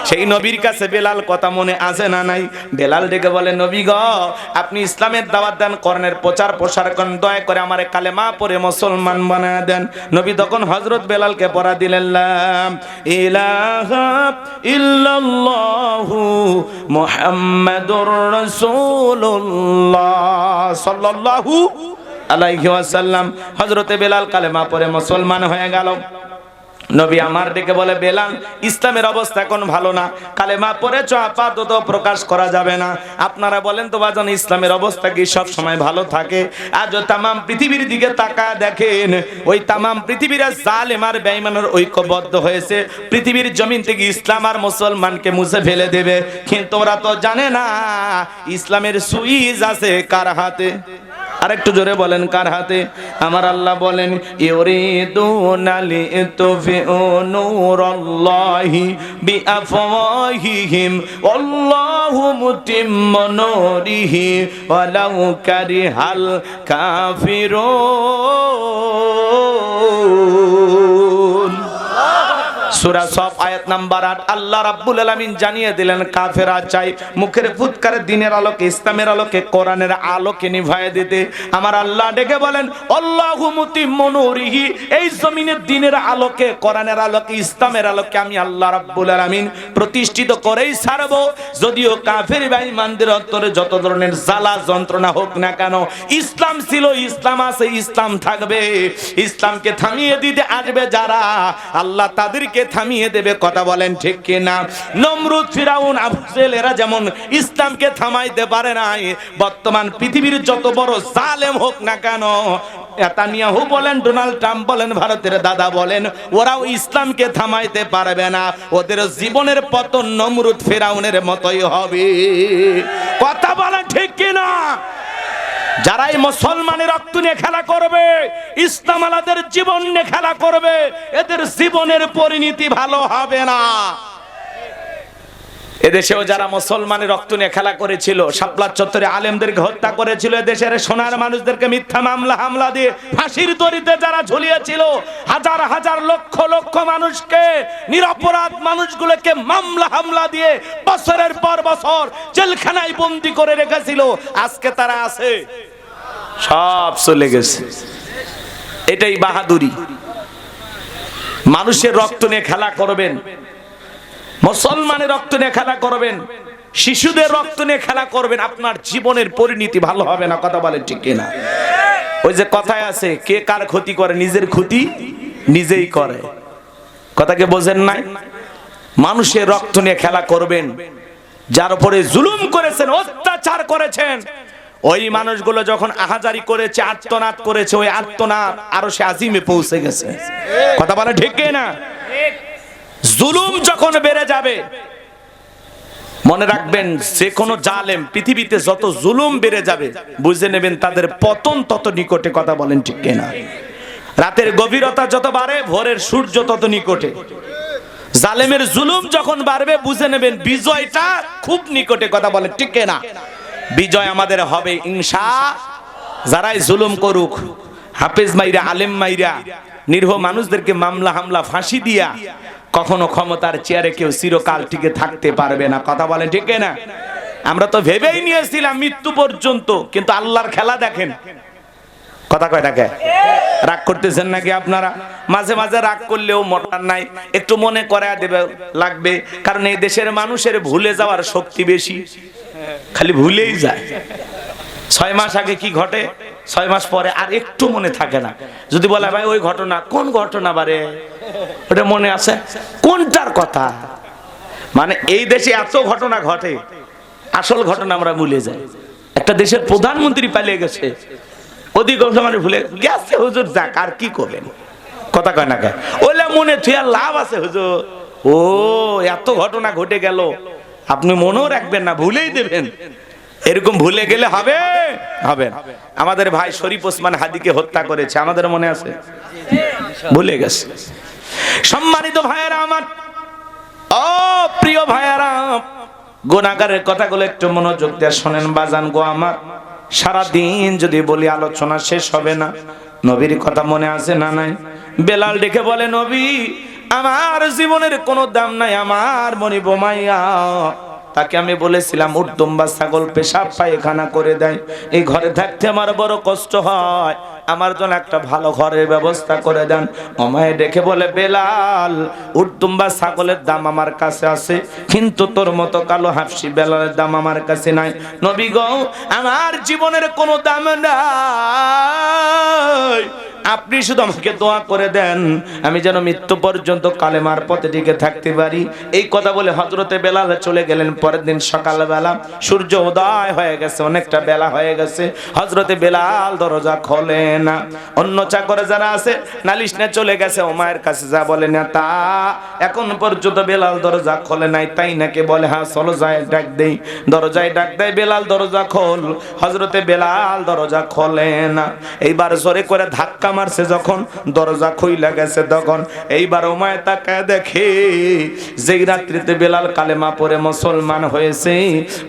সেই নবীর কাছে বেলাল কথা মনে আছে না নাই? বেলাল ডেকে বলে, নবী গো আপনি ইসলামের দাওয়াত দেন, করণের প্রচার প্রসার করেন, দয়া করে আমারে কালেমা পড়ে মুসলমান বানায় দেন। নবী তখন হযরত বেলালকে পড়া দিলেন, লা ইলাহা ইল্লাল্লাহু মুহাম্মাদুর রাসূলুল্লাহ সাল্লাল্লাহু আলাইহি ওয়াসাল্লাম। হযরতে বেলাল কালেমা পড়ে মুসলমান হয়ে গেল। নবী আমার ডেকে বলে, বেলাল ইসলামের অবস্থা এখন ভালো না, কালেমা পড়েছ আপাতত প্রকাশ করা যাবে না। আপনারা বলেন তো বাজান, ইসলামের অবস্থা কি সব সময় ভালো থাকে? আজ তামাম পৃথিবীর দিকে তাকায় দেখেন, ওই তামাম পৃথিবীর জালেম আর বেঈমানের ঐক্যবদ্ধ হয়েছে পৃথিবীর জমিন থেকে ইসলাম আর মুসলমানকে মুছে ফেলে দেবে। কিন্তু ওরা তো জানে না ইসলামের সুইচ আছে কার হাতে। আরেকটু জোরে বলেন, কার হাতে? আমার আল্লাহ বলেন, ইউরিদুনা লিতুফিউ নূরাল্লাহি বিআফওয়াহিহিম আল্লাহু মুতিম্মু নূরিহি ওয়ালাউ কারিহাল কাফিরুন। সূরা সফ আয়াত নাম্বার 8। আল্লাহ রাব্বুল আলামিন জানিয়ে দিলেন, কাফেররা চাই মুখের ফুৎকারে দিনের আলোকে, ইসলামের আলোকে, কোরআনের আলোকে নিভায়ে দিতে। আমার আল্লাহ ডেকে বলেন, আল্লাহু মুতিম্মু নূরিহি, এই জমিনের দিনের আলোকে, কোরআনের আলোকে, ইসলামের আলোকে আমি আল্লাহ রাব্বুল আলামিন প্রতিষ্ঠিত করেই ছাড়ব। যদিও কাফের বেঈমানদের অন্তরে যত ধরনের জ্বালা যন্ত্রণা হোক না কেন, ইসলাম ছিল, ইসলাম আছে, ইসলাম থাকবে। ইসলামকে থামিয়ে দিতে আসবে যারা, আল্লাহ তাদেরকে থামিয়ে দেবে। কথা বলেন ঠিক কি না? নমরুদ, ফিরাউন, আবু জেহেল এরা যেমন ইসলামকে থামাইতে পারে নাই, বর্তমান পৃথিবীর যত বড় জালেম হোক না কেন, নেতানিয়াহু বলেন, ডোনাল্ড ট্রাম্প বলেন, ভারতের দাদা বলেন, ওরাও ইসলামকে থামাইতে পারবে না। ওদের জীবনের পতন নমরুদ ফিরাউনের মতোই হবে। কথা বলেন ঠিক কি না? যারাই মুসলমানের রক্ত নিয়ে খেলা করবে, ইসলাম আলাদের জীবন নিয়ে খেলা করবে, এদের জীবনের পরিণতি ভালো হবে না। এদেশেও যারা মুসলমানের রক্ত নিয়ে খেলা করেছিল, শাপলা চত্বরে আলেমদেরকে হত্যা করেছিল, এদেশের সোনার মানুষদেরকে মিথ্যা মামলা হামলা দিয়ে ফাঁসির দড়িতে যারা ঝুলিয়েছিল, হাজার হাজার লক্ষ লক্ষ মানুষকে, নিরপরাধ মানুষগুলোকে মামলা হামলা দিয়ে বছরের পর বছর জেলখানায় বন্দী করে রেখেছিল, আজকে তারা আছে, সব চলে গেছে। এটাই বাহাদুরি। মানুষের রক্ত নিয়ে খেলা করবেন, মুসলমানের রক্ত নিয়ে খেলা করবেন, শিশুদের রক্ত নিয়ে খেলা করবেন, আপনার জীবনের পরিণতি ভালো হবে না। কথা বলেন ঠিক কিনা? ওই যে কথায় আছে, কে কার ক্ষতি করে, নিজের ক্ষতি নিজেই করে। কথাকে বোঝেন নাই? মানুষের রক্ত নিয়ে খেলা করবেন, যার উপরে জুলুম করেছেন, অত্যাচার করেছেন, ওই মানুষগুলো যখন আহাজারি করেছে, আর্তনাদ করেছে, ওই আর্তনাদ আরো সে আজিমে পৌঁছে গেছে। কথা বলে ঠিক কিনা? জুলুম যখন বেড়ে যাবে, মনে রাখবেন, যে কোনো জালেম পৃথিবীতে যত জুলুম বেড়ে যাবে, বুঝে নেবেন তাদের পতন তত নিকটে। কথা বলেন ঠিক কিনা? রাতের গভীরতা যত বাড়ে, ভোরের সূর্য তত নিকটে। জালেমের জুলুম যখন বাড়বে, বুঝে নেবেন বিজয়টা খুব নিকটে। কথা বলেন ঠিক কিনা? বিজয় আমাদের হবে ইনশাআল্লাহ। যারাই জুলুম করুক, হাফেজ মাইরা, আলেম মাইরা, নিরীহ মানুষদেরকে মামলা হামলা ফাঁসি দিয়া কখনো ক্ষমতার চেয়ারে কেউ চিরকাল টিকে থাকতে পারবে না। কথা বলেন ঠিক না? আমরা তো ভেবেই নিয়েছিলাম মৃত্যু পর্যন্ত, কিন্তু আল্লাহর খেলা দেখেন। কথা কয়টাকে রাগ করতেছেন নাকি আপনারা? মাঝে মাঝে রাগ করলেও মোটর নাই, একটু মনে করায় দেবে লাগবে, কারণ এই দেশের মানুষের ভুলে যাওয়ার শক্তি বেশি, খালি ভুলেই যায়। 6 মাস আগে কি ঘটে, 6 মাস পরে আর একটু মনে থাকে না। যদি বলে ভাই ওই ঘটনা, কোন ঘটনা বারে, ওটা মনে আছে? কোনটার কথা? মানে এই দেশে এত ঘটনা ঘটে, আসল ঘটনা আমরা ভুলে যাই। একটা দেশের প্রধানমন্ত্রী পালিয়ে গেছে, অধিকাংশ মানে ভুলে গেছে, হুজুর যাক, আর কি করবেন? কথা কয় না, ওইলা মনে থুয়া লাভ আছে হুজুর? ও এত ঘটনা ঘটে গেল, আপনি মনেও রাখবেন না, ভুলেই দেবেন। এরকম ভুলে গেলে হবে হবে। আমাদের ভাই শরীফ ওসমান হাদিকে হত্যা করেছে, আমাদের মনে আছে? ভুলে গেছে। সম্মানিত ভাইয়েরা আমার, ও প্রিয় ভাইয়েরা, গুনাহগারের কথাগুলো একটু মনোযোগ দিয়ে শোনেন বাজান গো আমার। সারাদিন যদি বলি আলোচনা শেষ হবে না। নবীর কথা মনে আছে না নাই? বেলাল ডেকে বলে, নবী আমার জীবনের কোনো দাম নাই, আমার মনি বোমাইয়া। তাকে আমি বলেছিলাম উট দুম্বা ছাগল পেশাব পায়খানা করে দেয়, এই ঘরে থাকতে আমার বড় কষ্ট হয়, আমার জন্য একটা ভালো ঘরের ব্যবস্থা করে দেন। আমায় ডেকে বলে, বেলাল উট দুম্বা ছাগলের দাম আমার কাছে আছে, কিন্তু তোর মতো কালো হাফসি বেলালের দাম আমার কাছে নাই। নবী গো, আমার জীবনের কোনো দাম নাই, আপনি শুধু আমাকে দোয়া করে দেন আমি যেন মৃত্যু পর্যন্ত কালেমার পথে টিকে থাকতে পারি। এই কথা বলে হযরতে বেলাল চলে গেলেন। পরের দিন সকালবেলা সূর্য উদয় হয়ে গেছে, অনেকটা বেলা হয়ে গেছে। হযরতে বেলাল দরজা খোলে না। অন্য চাকর যারা আছে নালিশ নিয়ে চলে গেছে ওমায়ের কাছে, যা বলে না তা এখন পর্যন্ত বেলাল দরজা খোলে নাই, তাই নাকি? বলে হ্যাঁ চলো যাই ডাক দেই। দরজায় ডাক দেয়, বেলাল দরজা খোল। হযরতে বেলাল দরজা খোলে না। এইবার জোরে করে ধাক্কা মারছে, যখন দরজা খুইলা গেছে তখন এইবার ওমায় তাকায় দেখে যেই রাত্রিতে বেলাল কালেমা পড়ে মুসলমান হয়েছে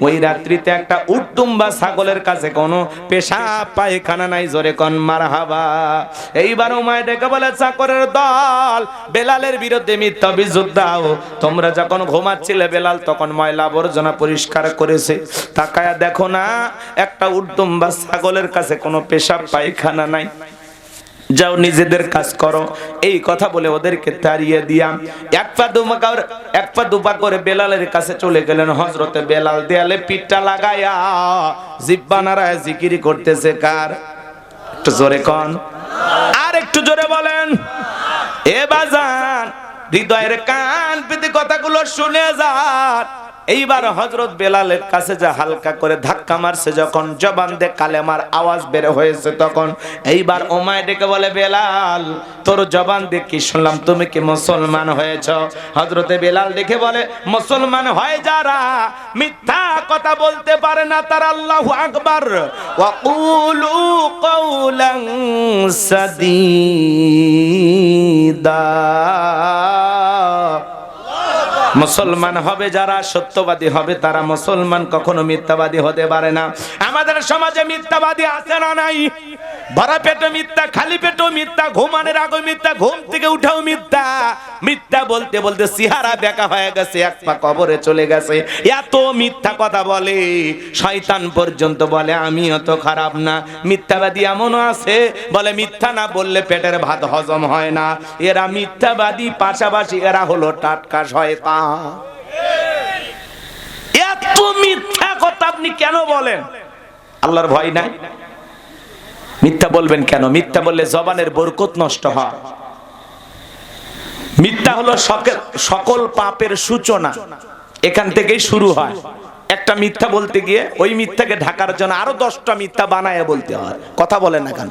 ওই রাত্রিতে একটা উটদুম্বা ছাগলের কাছে কোনো পেশাব পায়খানা নাই। জোরে কোন মারহাবা। এইবার ওমায় ডেকে বলে, চাকরের দল, বেলালের বিরুদ্ধে মিথ্যা অভিযোগ দাও। তোমরা যখন ঘুমাচ্ছিলে বেলাল তখন ময়লা আবর্জনা পরিষ্কার করেছে, তাকায়া দেখো না একটা উটদুম্বা ছাগলের কাছে কোনো পেশাব পায়খানা নাই, যাও নিজেদের কাজ করো। এই কথা বলে ওদেরকে তাড়িয়ে দিয়া এক পা দুপা করে বেলালের কাছে চলে গেলেন। হযরতে বেলাল দেয়ালে পিঠটা লাগায়া জিহ্বা নাড়ায় জিকির করতেছে। কার? একটু জোরে কোন, আর একটু জোরে বলেন। এ বাজান, হৃদয়ের কান পেতে কথাগুলো শুনে যান। এইবার হযরত বেলালের কাছে যা হালকা করে ধাক্কা মারছে, যখন জবান দিয়ে কালেমার আওয়াজ বের হয়েছে তখন এইবার ওমায় ডেকে বলে, বেলাল তোর জবান দিয়ে কি শুনলাম, তুমি কি মুসলমান হয়েছ? হযরতে বেলাল দেখে বলে, মুসলমান হয় যারা মিথ্যা কথা বলতে পারে না তারা আল্লাহু আকবার ওয়া কুলু কওলান সাদীদা। মুসলমান হবে যারা, সত্যবাদী হবে তারা। মুসলমান কখনো মিথ্যাবাদী হতে পারে না। আমাদের সমাজে মিথ্যাবাদী আছে না নাই? ভরা পেটে মিথ্যা, খালি পেটেও মিথ্যা, ঘুমানোর আগে মিথ্যা, ঘুম থেকে উঠেও মিথ্যা। মিথ্যা বলতে বলতে চেহারা বেঁকা হয়ে গেছে, এক পা কবরে চলে গেছে। এত মিথ্যা কথা বলে, শয়তান পর্যন্ত বলে আমি অত খারাপ না। মিথ্যাবাদী এমনও আছে বলে মিথ্যা না বললে পেটের ভাত হজম হয় না। এরা মিথ্যাবাদী, পাশাপাশি এরা হলো টাটকা শয়তান। এত মিথ্যা কথা আপনি কেন বলেন? আল্লাহর ভয় নাই? মিথ্যা বলবেন কেন? মিথ্যা বললে জবানের বরকত নষ্ট হয়। মিথ্যা হলো সকল পাপের সূচনা, এখান থেকেই শুরু হয়। একটা মিথ্যা বলতে গিয়ে ওই মিথ্যাকে ঢাকার জন্য আরো 10টা মিথ্যা বানায় বলতে হয়। কথা বলে না কেন?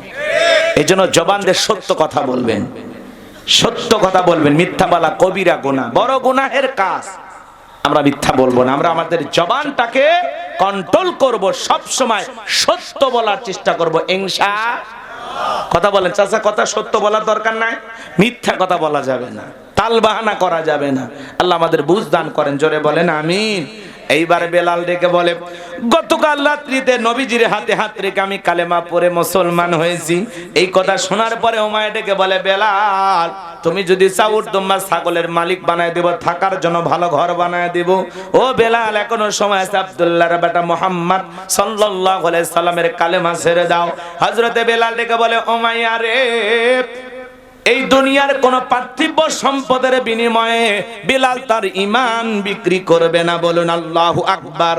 এই জন্য জবান দিয়ে সত্য কথা বলবেন, সত্য কথা বলবেন। মিথ্যা বলা কবিরা গুনাহ, বড় গুনাহের কাজ। আমরা মিথ্যা বলবো না, আমরা আমাদের জবানটাকে কন্ট্রোল করব, সব সময় সত্য বলার চেষ্টা করব ইনশাআল্লাহ। কথা বলেন চাচা, কথা সত্য বলার দরকার নাই, মিথ্যা কথা বলা যাবে না, তাল বাহানা করা যাবে না। আল্লাহ আমাদের বুঝ দান করেন, জোরে বলেন আমিন। এইবার বেলাল ডেকে বলে, গতকাল রাত্রিতে নবীজির হাতে হাত রেখে আমি কালেমা পড়ে মুসলমান হয়েছি। এই কথা শোনার পরে ওমায় ডেকে বলে, বেলাল তুমি যদি চাও উটদুম্বা ছাগলের মালিক বানায় দেব, থাকার জন্য ভালো ঘর বানায় দেব। ও বেলাল এখনো সময় আছে, আব্দুল্লাহর বেটা মুহাম্মদ সাল্লাল্লাহু আলাইহি সাল্লামের কালেমা ছেড়ে দাও। হযরতে বেলাল ডেকে বলে, ওমাইয়া রে, এই দুনিয়ার কোন পার্থিব সম্পদের বিনিময়ে বেলাল তার ঈমান বিক্রি করবে না। বলুন আল্লাহু আকবার।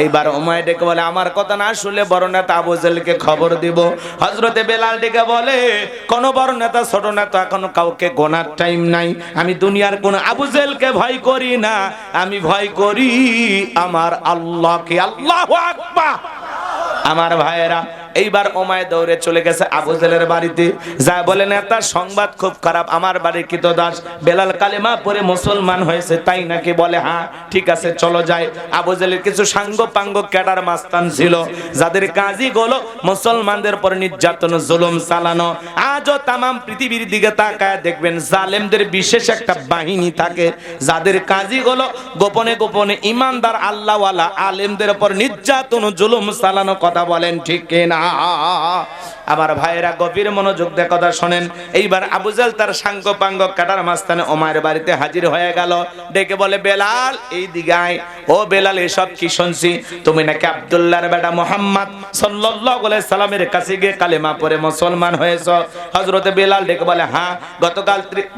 এইবার ওমায় ডেকে বলে, আমার কথা না শুনলে বড় নেতা আবু জেলকে খবর দিব। হযরতে বেলাল ডেকে বলে, কোন বড় নেতা ছোট নেতা এখন কাউকে গোনার টাইম নাই। আমি দুনিয়ার কোন আবু জেলকে ভয় করি না, আমি ভয় করি আমার আল্লাহকে। আল্লাহু আকবার। আমার ভাইয়েরা, এইবার ওমায় দৌড়ে চলে গেছে আবু জেলের বাড়িতে, যা বলে নেতা সংবাদ খুব খারাপ, আমার বাড়ির কৃতদাস বেলাল কালেমা পড়ে মুসলমান হয়েছে। তাই নাকি? বলে হ্যাঁ ঠিক আছে চলো যাই। আবু জেলের কিছু সাঙ্গ পাঙ্গ ক্যাডার মাস্তান ছিল, যাদের কাজই হলো মুসলমানদের পর নির্যাতন জুলুম চালানো। আজও তামাম পৃথিবীর দিকে তাকায় দেখবেন জালেমদের বিশেষ একটা বাহিনী থাকে, যাদের কাজই হলো গোপনে গোপনে ইমানদার আল্লাহওয়ালা আলেমদের পর নির্যাতন জুলুম চালানো। কথা বলেন ঠিক কিনা? আমার ভাইয়েরা গভীর মনোযোগ দিয়ে কথা শোনেন। এইবার আবু জাহেল তার সাঙ্গ পাঙ্গ কাটার মাস্তানে ওমায়ের বাড়িতে হাজির হয়ে গেল। ডেকে বলে, বেলাল এই দিকে আয়। ও বেলাল, এসব কি শুনছি? তুমি নাকি আব্দুল্লাহর বেটা মুহাম্মদ সাল্লাল্লাহু আলাইহি সাল্লামের কাছে গিয়ে কালেমা পড়ে মুসলমান হয়েছো। হযরতে বেলাল ডেকে বলে, হ্যাঁ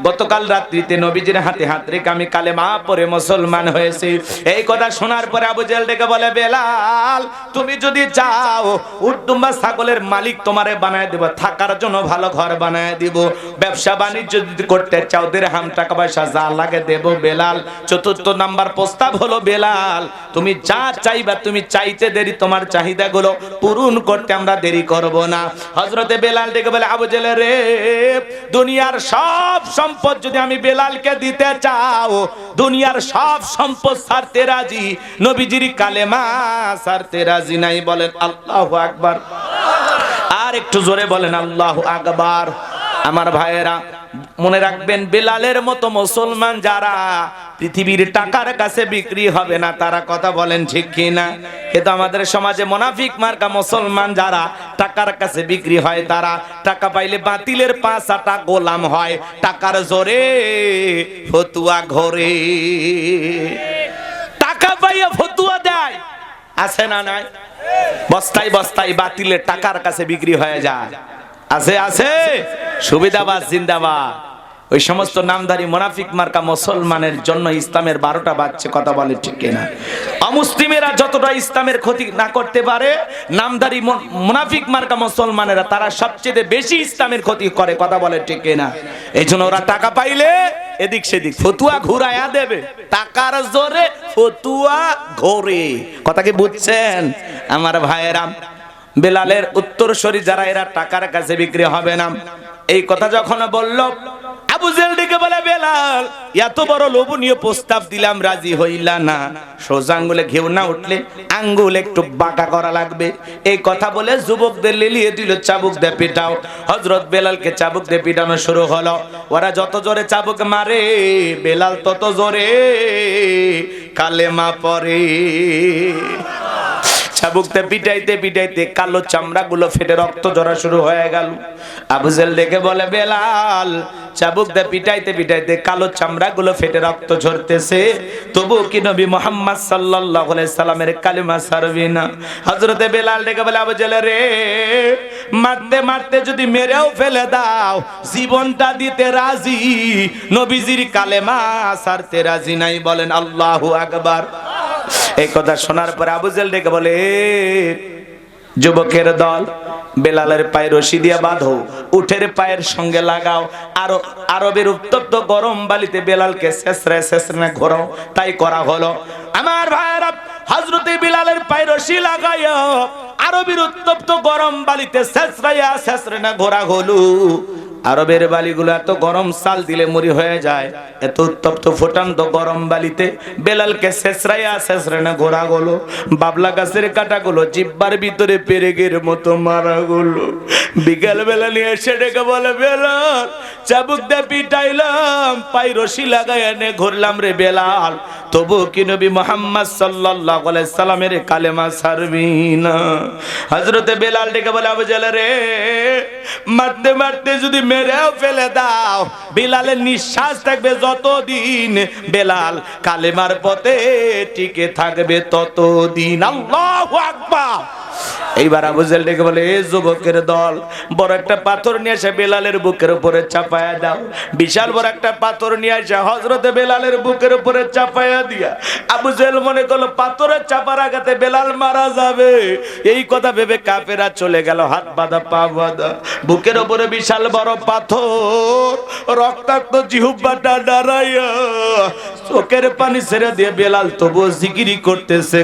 গতকাল রাত্রিতে নবীজির হাতে হাত রেখে আমি কালেমা পড়ে মুসলমান হয়েছি। এই কথা শোনার পরে আবু জাহেল ডেকে বলে, বেলাল তুমি যদি চাও উটদুম্বা ছাগলের মালিক তোমারে বানায় দেব, থাকার জন্য ভালো ঘর বানায় দিব, ব্যবসা বাণিজ্য যদি করতে চাও দিরহাম টাকা পয়সা যা লাগে দেব বেলাল। চতুর্থ নাম্বার প্রস্তাব হলো বেলাল তুমি যা চাইবা, তুমি চাইতে দেরি, তোমার চাহিদাগুলো পূরণ করতে আমরা দেরি করব না। হযরতে বেলাল ডেকে বলে আবু জেহেল রে, দুনিয়ার সব সম্পদ যদি আমি বেলালকে দিতে চাও, দুনিয়ার সব সম্পদ ছাড়তে রাজি, নবীজির কালেমা ছাড়তে রাজি নাই। বলেন আল্লাহু আকবার। আর একটু জোরে বলেন আল্লাহু আকবার। আমার ভাইয়েরা মনে রাখবেন, বেলালের মতো মুসলমান যারা পৃথিবীর টাকার কাছে বিক্রি হবে না, তারা কথা বলেন ঠিক কি না? কিন্তু আমাদের সমাজে মুনাফিক মার্কা মুসলমান যারা টাকার কাছে বিক্রি হয়, তারা টাকা পাইলে বাতিলের পাঁচাটা গোলাম হয়, টাকার জোরে ফতুয়া ঘরে, টাকা পাইয়া ফতুয়া দেয়, আছে না নাই? বস্তায় বস্তায় বাতিলের টাকার কাছে বিক্রি হয়ে যায়, আছে আছে। সুবিধাবাদ জিন্দাবাদ। ওই সমস্ত নামধারী মুনাফিক মার্কা মুসলমানের জন্য ইসলামের 12টা বাজছে, কথা বলে ঠিক কিনা? অমুসলিমেরা যতটা ইসলামের ক্ষতি না করতে পারে, নামধারী মুনাফিক মার্কা মুসলমানেরা তারা সবচেয়ে বেশি ইসলামের ক্ষতি করে, কথা বলে ঠিক কিনা? এই জন্য ওরা টাকা পাইলে এদিক সেদিক ফতুয়া ঘুরায়া দেবে, টাকার জোরে ফতুয়া ঘোরে। কথা কি বুঝছেন আমার ভাইয়েরা? বেলালের উত্তরসূরি যারা, এরা টাকার কাছে বিক্রি হবে না। এই কথা যখন বলল, আবু জেহেল ডেকে বলে বেলাল, এত বড় লোভনীয় প্রস্তাব দিলাম, রাজি হইলা না। সোজা আঙ্গুলে ঘেউ না উঠলে আঙ্গুল একটু বাঁকা করা লাগবে। এই কথা বলে যুবকদের লেলিয়ে দিল, চাবুক দিয়ে পিটাও। হযরত বেলালকে চাবুক দিয়ে পিটানো শুরু হলো। ওরা যত জোরে চাবুক মারে, বেলাল তত জোরে কালেমা পড়ে। চাবুকতে পিটাইতে পিটাইতে কালো চামড়া গুলো ফেটে রক্ত ঝরা শুরু হয়ে গেল। আবু জেহেল দেখে বলে বেলাল, চাবুকতে পিটাইতে পিটাইতে কালো চামড়া গুলো ফেটে রক্ত ঝরতেছে, তবু কি নবী মুহাম্মদ সাল্লাল্লাহু আলাইহি সাল্লামের কালেমা ছাড়বি না? হযরতে বেলাল ডেকে বলে আবু জেহেল রে, মারতে মারতে যদি মেরেও ফেলে দাও, জীবনটা দিতে রাজি, নবীজির কালেমা ছাড়তে রাজি নাই। বলেন আল্লাহু আকবার। এই কথা শোনার পরে আবু জেহেল ডেকে বলে, যুবকের দল, বেলালের পায়ে রশি দিয়া বাঁধো, উঠের পায়ের সঙ্গে লাগাও, আরবের উত্তপ্ত গরম বালিতে বেলালকে ছেঁচড়ে ছেঁচড়ে ঘোরাও। তাই করা হলো। আমার ভাইয়েরা, হযরতে বেলালের পায়ে রশি লাগাইয়া আরবের উত্তপ্ত গরম বালিতে ছেঁচড়াইয়া ছেঁচড়ে না ঘোরা হলো। আরবের বালিগুলো এত গরম, চাল দিলে মুড়ি হয়ে যায়। এত উত্তপ্ত ফুটান্ত গরম বালিতে বেলালকে ছেঁচড়াইয়া ছেঁচড়ানো ঘোরা গেলো। বাবলা গাছের কাঁটাগুলো জিব্বার ভিতরে পেরেকের মতো মারা গেলো। বিকেল বেলা নিয়ে এসে ডেকে বলে বেলাল, চাবুক দিয়ে পিটাইলাম, পাই রশি লাগাই এনে ঘুরলাম রে বেলাল, তবু কি নবী মুহাম্মদ সাল্লাল্লাহু আলাইহি সাল্লামের কালেমা ছাড়বি না? হযরতে বেলাল ডেকে বলে আবু জেহেল রে, মারতে মারতে যদি মেরেও ফেলে দাও, বেলালের নিঃশ্বাস থাকবে যতদিন, বেলাল কালেমার পথে টিকে থাকবে ততদিন। আল্লাহু আকবার। এইবার আবু জেহেল ডেকে বলে, এ যুবকের দল, বড় একটা পাথর নিয়ে এসে বেলালের বুকের উপরে চাপায়া দাও। বিশাল বড় একটা পাথর নিয়ে এসে হযরতে বেলালের বুকের উপরে চাপায়া দিয়া আবু জেহেল মনে করলো পাথরের চাপার আঘাতে বেলাল মারা যাবে। এই কথা ভেবে কাফেরা চলে গেল, হাত বাঁধা পা বাঁধা, বুকের উপরে বিশাল বড় পাথর, রক্তাক্ত জিহ্বাটা দাঁড়াইয়া চোখের পানি ছেড়ে দিয়ে বেলাল তবুও জিকিরি করতেছে।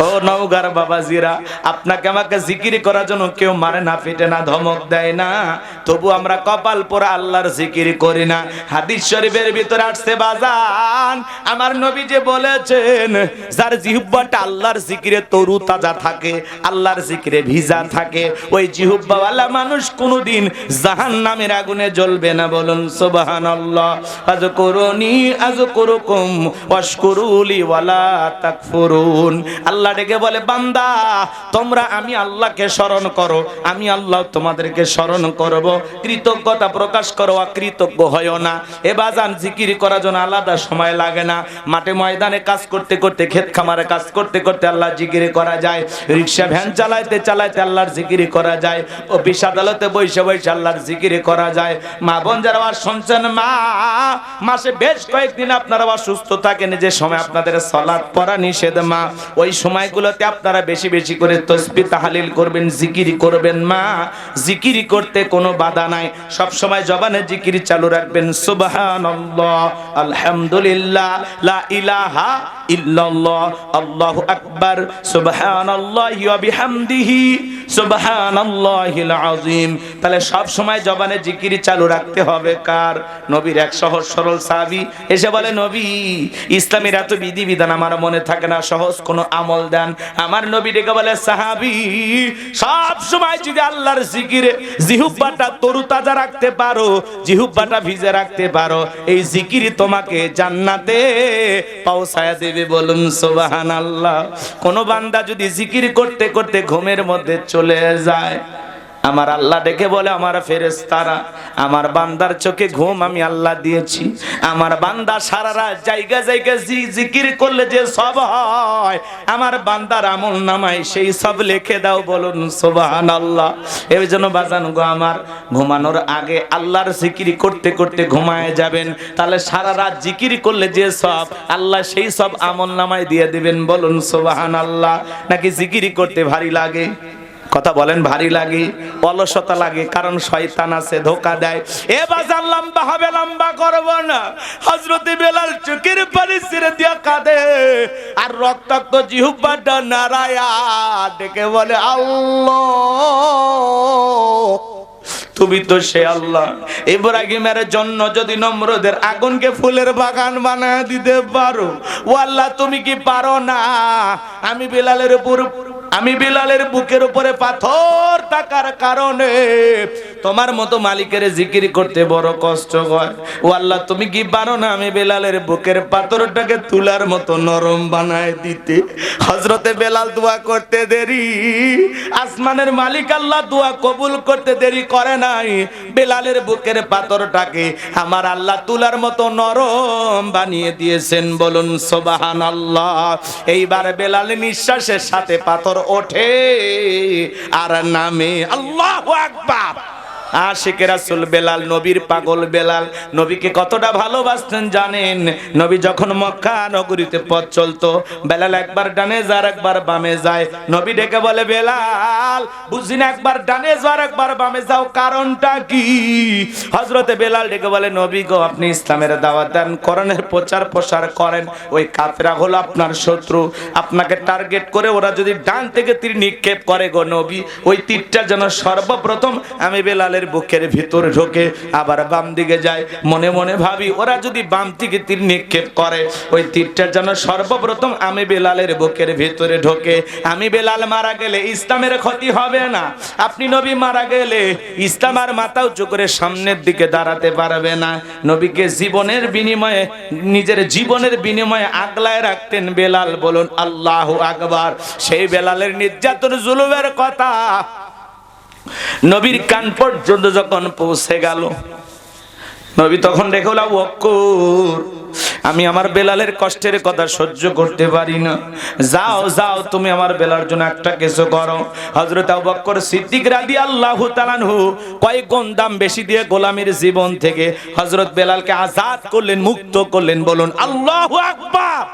ও নওগাঁর বাবাজিরা, আপনাকে আমাকে জিকির করার জন্য কেউ মারে না, পিটে না, ধমক দেয় না, তবু আমরা কপাল পোড়া আল্লাহর জিকির করি না। হাদিস শরীফের ভিতরে আসছে বাজান, আমার নবী যে বলেছেন, যার জিহ্বাটা আল্লাহর জিকিরে তরু তাজা থাকে, আল্লাহর জিকিরে ভিজা থাকে, ওই জিহ্বাওয়ালা মানুষ কোনোদিন জাহান্নামের আগুনে জ্বলবে না। বলুন সুবহানাল্লাহ। আযকুরুনি আযকুরুকুম ওয়াশকুরুলি ওয়ালা তাকফুরুন। আল্লাহ ডেকে বলে, বান্দা তোমরা আমি আল্লাহকে স্মরণ করো, আমি আল্লাহ তোমাদেরকে স্মরণ করব, কৃতজ্ঞতা প্রকাশ করো, অকৃতজ্ঞ হয়ো না। এ বাজান, জিকির করার জন্য আলাদা সময় লাগে না। মাঠে ময়দানে কাজ করতে করতে, ক্ষেত খামারে কাজ করতে করতে আল্লাহ জিকির করা যায়, রিক্সা ভ্যান চালাইতে চালাইতে আল্লাহর জিকির করা যায়, অফিস আদালতে বসে বসে আল্লাহর জিকির করা যায়। মা বোন যারা আবার শুনছেন, মাসে বেশ কয়েকদিন আপনারা অসুস্থ থাকেন, যে সময় আপনাদের সালাত পড়া নিষেধ, ওই সময় সময়গুলোতে আপনারা বেশি বেশি করে তাসবিহ তাহলিল করবেন, জিকির করবেন। মা জিকির করতে কোনো বাধা নাই, সব সময় জবানে জিকির চালু রাখবেন। সুবহানাল্লাহ, আলহামদুলিল্লাহ, লা ইলাহা ইল্লাল্লাহ, আল্লাহু আকবার, সুবহানাল্লাহি ওয়া বিহামদিহি, সুবহানাল্লাহিল আযীম। তাহলে সব সময় জবানে জিকির চালু রাখতে হবে। কার? নবীর এক সহজ সরল সাহাবী এসে বলে, নবী ইসলামের এত বিধিবিধান আমার মনে থাকে না, সহজ কোন আমল দেন। আমার নবী ডেকে বলে, সাহাবী সব সময় যদি আল্লাহর জিকিরে জিহ্বাটা তরুতাজা রাখতে পারো, জিহ্বাটা ভিজে রাখতে পারো, এই জিকিরই তোমাকে জান্নাতে পৌঁছায় দেবে। বলুন সুবহানাল্লাহ। কোন বান্দা যদি জিকির করতে করতে ঘুমের মধ্যে চলে যায়, আমার আল্লাহ ডেকে বলে, আমার ফেরেশতারা আমার বান্দার চোখে ঘুম আমি আল্লাহ দিয়েছি, আমার বান্দা সারা রাত জায়গা জায়গা জিকির করলে যে সব হয়, আমার বান্দার আমল নামায় সেই সব লিখে দাও। বলুন সুবহানাল্লাহ। এর জন্য বাজান গো আমার, ঘুমানোর আগে আল্লাহর জিকির করতে করতে ঘুমায় যাবেন, তাহলে সারা রাত জিকির করলে যে সব, আল্লাহ সেই সব আমল নামায় দিয়ে দিবেন। বলুন সুবহানাল্লাহ। নাকি জিকির করতে ভারী লাগে? কথা বলেন, ভারী লাগে, অলসতা লাগে, কারণ শয়তান আছে, ধোঁকা দেয়। এ বাজার লম্বা হবে, লম্বা করব না। হযরত বেলাল চোখের পানি ছেড়ে দিয়া কাঁদে, আর রক্তাক্ত জিহ্বাটা নাড়ায়া ডেকে বলে, আল্লাহ তুমি তো সে আল্লাহ, ইব্রাহিমের জন্য যদি নমরুদের আগুনকে ফুলের বাগান বানায় দিতে পারো, ও আল্লাহ তুমি কি পারো না? আমি বিলালের বুকের উপরে পাথর থাকার কারণে তোমার মতো মালিকের জিকির করতে বড় কষ্ট হয়। ও আল্লাহ তুমি কি পারো না আমি বেলালের বুকের পাথরটাকে তুলার মতো নরম বানায় দিতে? হযরতে বেলাল দোয়া করতে দেরি, আসমানের মালিক আল্লাহ দোয়া কবুল করতে দেরি করে নাই। বেলালের বুকের পাথরটাকে আমার আল্লাহ তুলার মতো নরম বানিয়ে দিয়েছেন। বলুন সুবহানাল্লাহ। এইবার বেলাল নিঃশ্বাসের সাথে পাথর ওঠে আর নামে। আল্লাহু আকবার। আশিকে রাসূল বেলাল, নবীর পাগল বেলাল, নবীকে কতটা ভালোবাসতেন জানেন? নবী যখন মক্কা নগরীতে পথ চলতো, বেলাল একবার ডানে যায় আর একবার বামে যায়। নবী ডেকে বলে, বেলাল বুঝি না, একবার ডানে যাও আর একবার বামে যাও, কারণটা কি? হযরতে বেলাল ডেকে বলে, নবী গো আপনি ইসলামের দাওয়াত দেন, কোরআনের প্রচার প্রসার করেন, ওই কাফেররা হলো আপনার শত্রু, আপনাকে টার্গেট করে ওরা যদি ডান থেকে তীর নিক্ষেপ করে গো নবী, ওই তীরটা যেন সর্বপ্রথম আমি বেলালের বুকের ভিতরে ঢোকে, আবার বাম দিকে যায়। মনে মনে ভাবি, ওরা যদি বাম দিকে তীর নিক্ষেপ করে, ওই তীরটা যেন সর্বপ্রথম আমি বেলালের বুকের ভিতরে ঢোকে। আমি বেলাল মারা গেলে ইসলামের ক্ষতি হবে না, আপনি নবী মারা গেলে ইসলাম আর মাথা উঁচু করে সামনের দিকে দাঁড়াতে পারবে না। নবীকে জীবনের বিনিময়ে, নিজের জীবনের বিনিময়ে আগলায় রাখতেন বেলাল। বলুন আল্লাহু আকবার। সেই বেলালের নির্যাতন জুলুমের কথা নবীর কান পর্যন্ত যখন পৌঁছে গেল, নবী তখন দেখল, ওয়াক্কুর আমি আমার বেলালের কষ্টের কথা সহ্য করতে পারি না, যাও যাও তুমি আমার বেলার জন্য একটা কিছু করো। হযরত আবু বকর সিদ্দিক রাদিয়াল্লাহু তাআলা আনহু কয়েক গুণ দাম বেশি দিয়ে গোলামীর জীবন থেকে হযরত বেলালকে আজাদ করলেন, মুক্ত করলেন। বলুন আল্লাহু আকবার।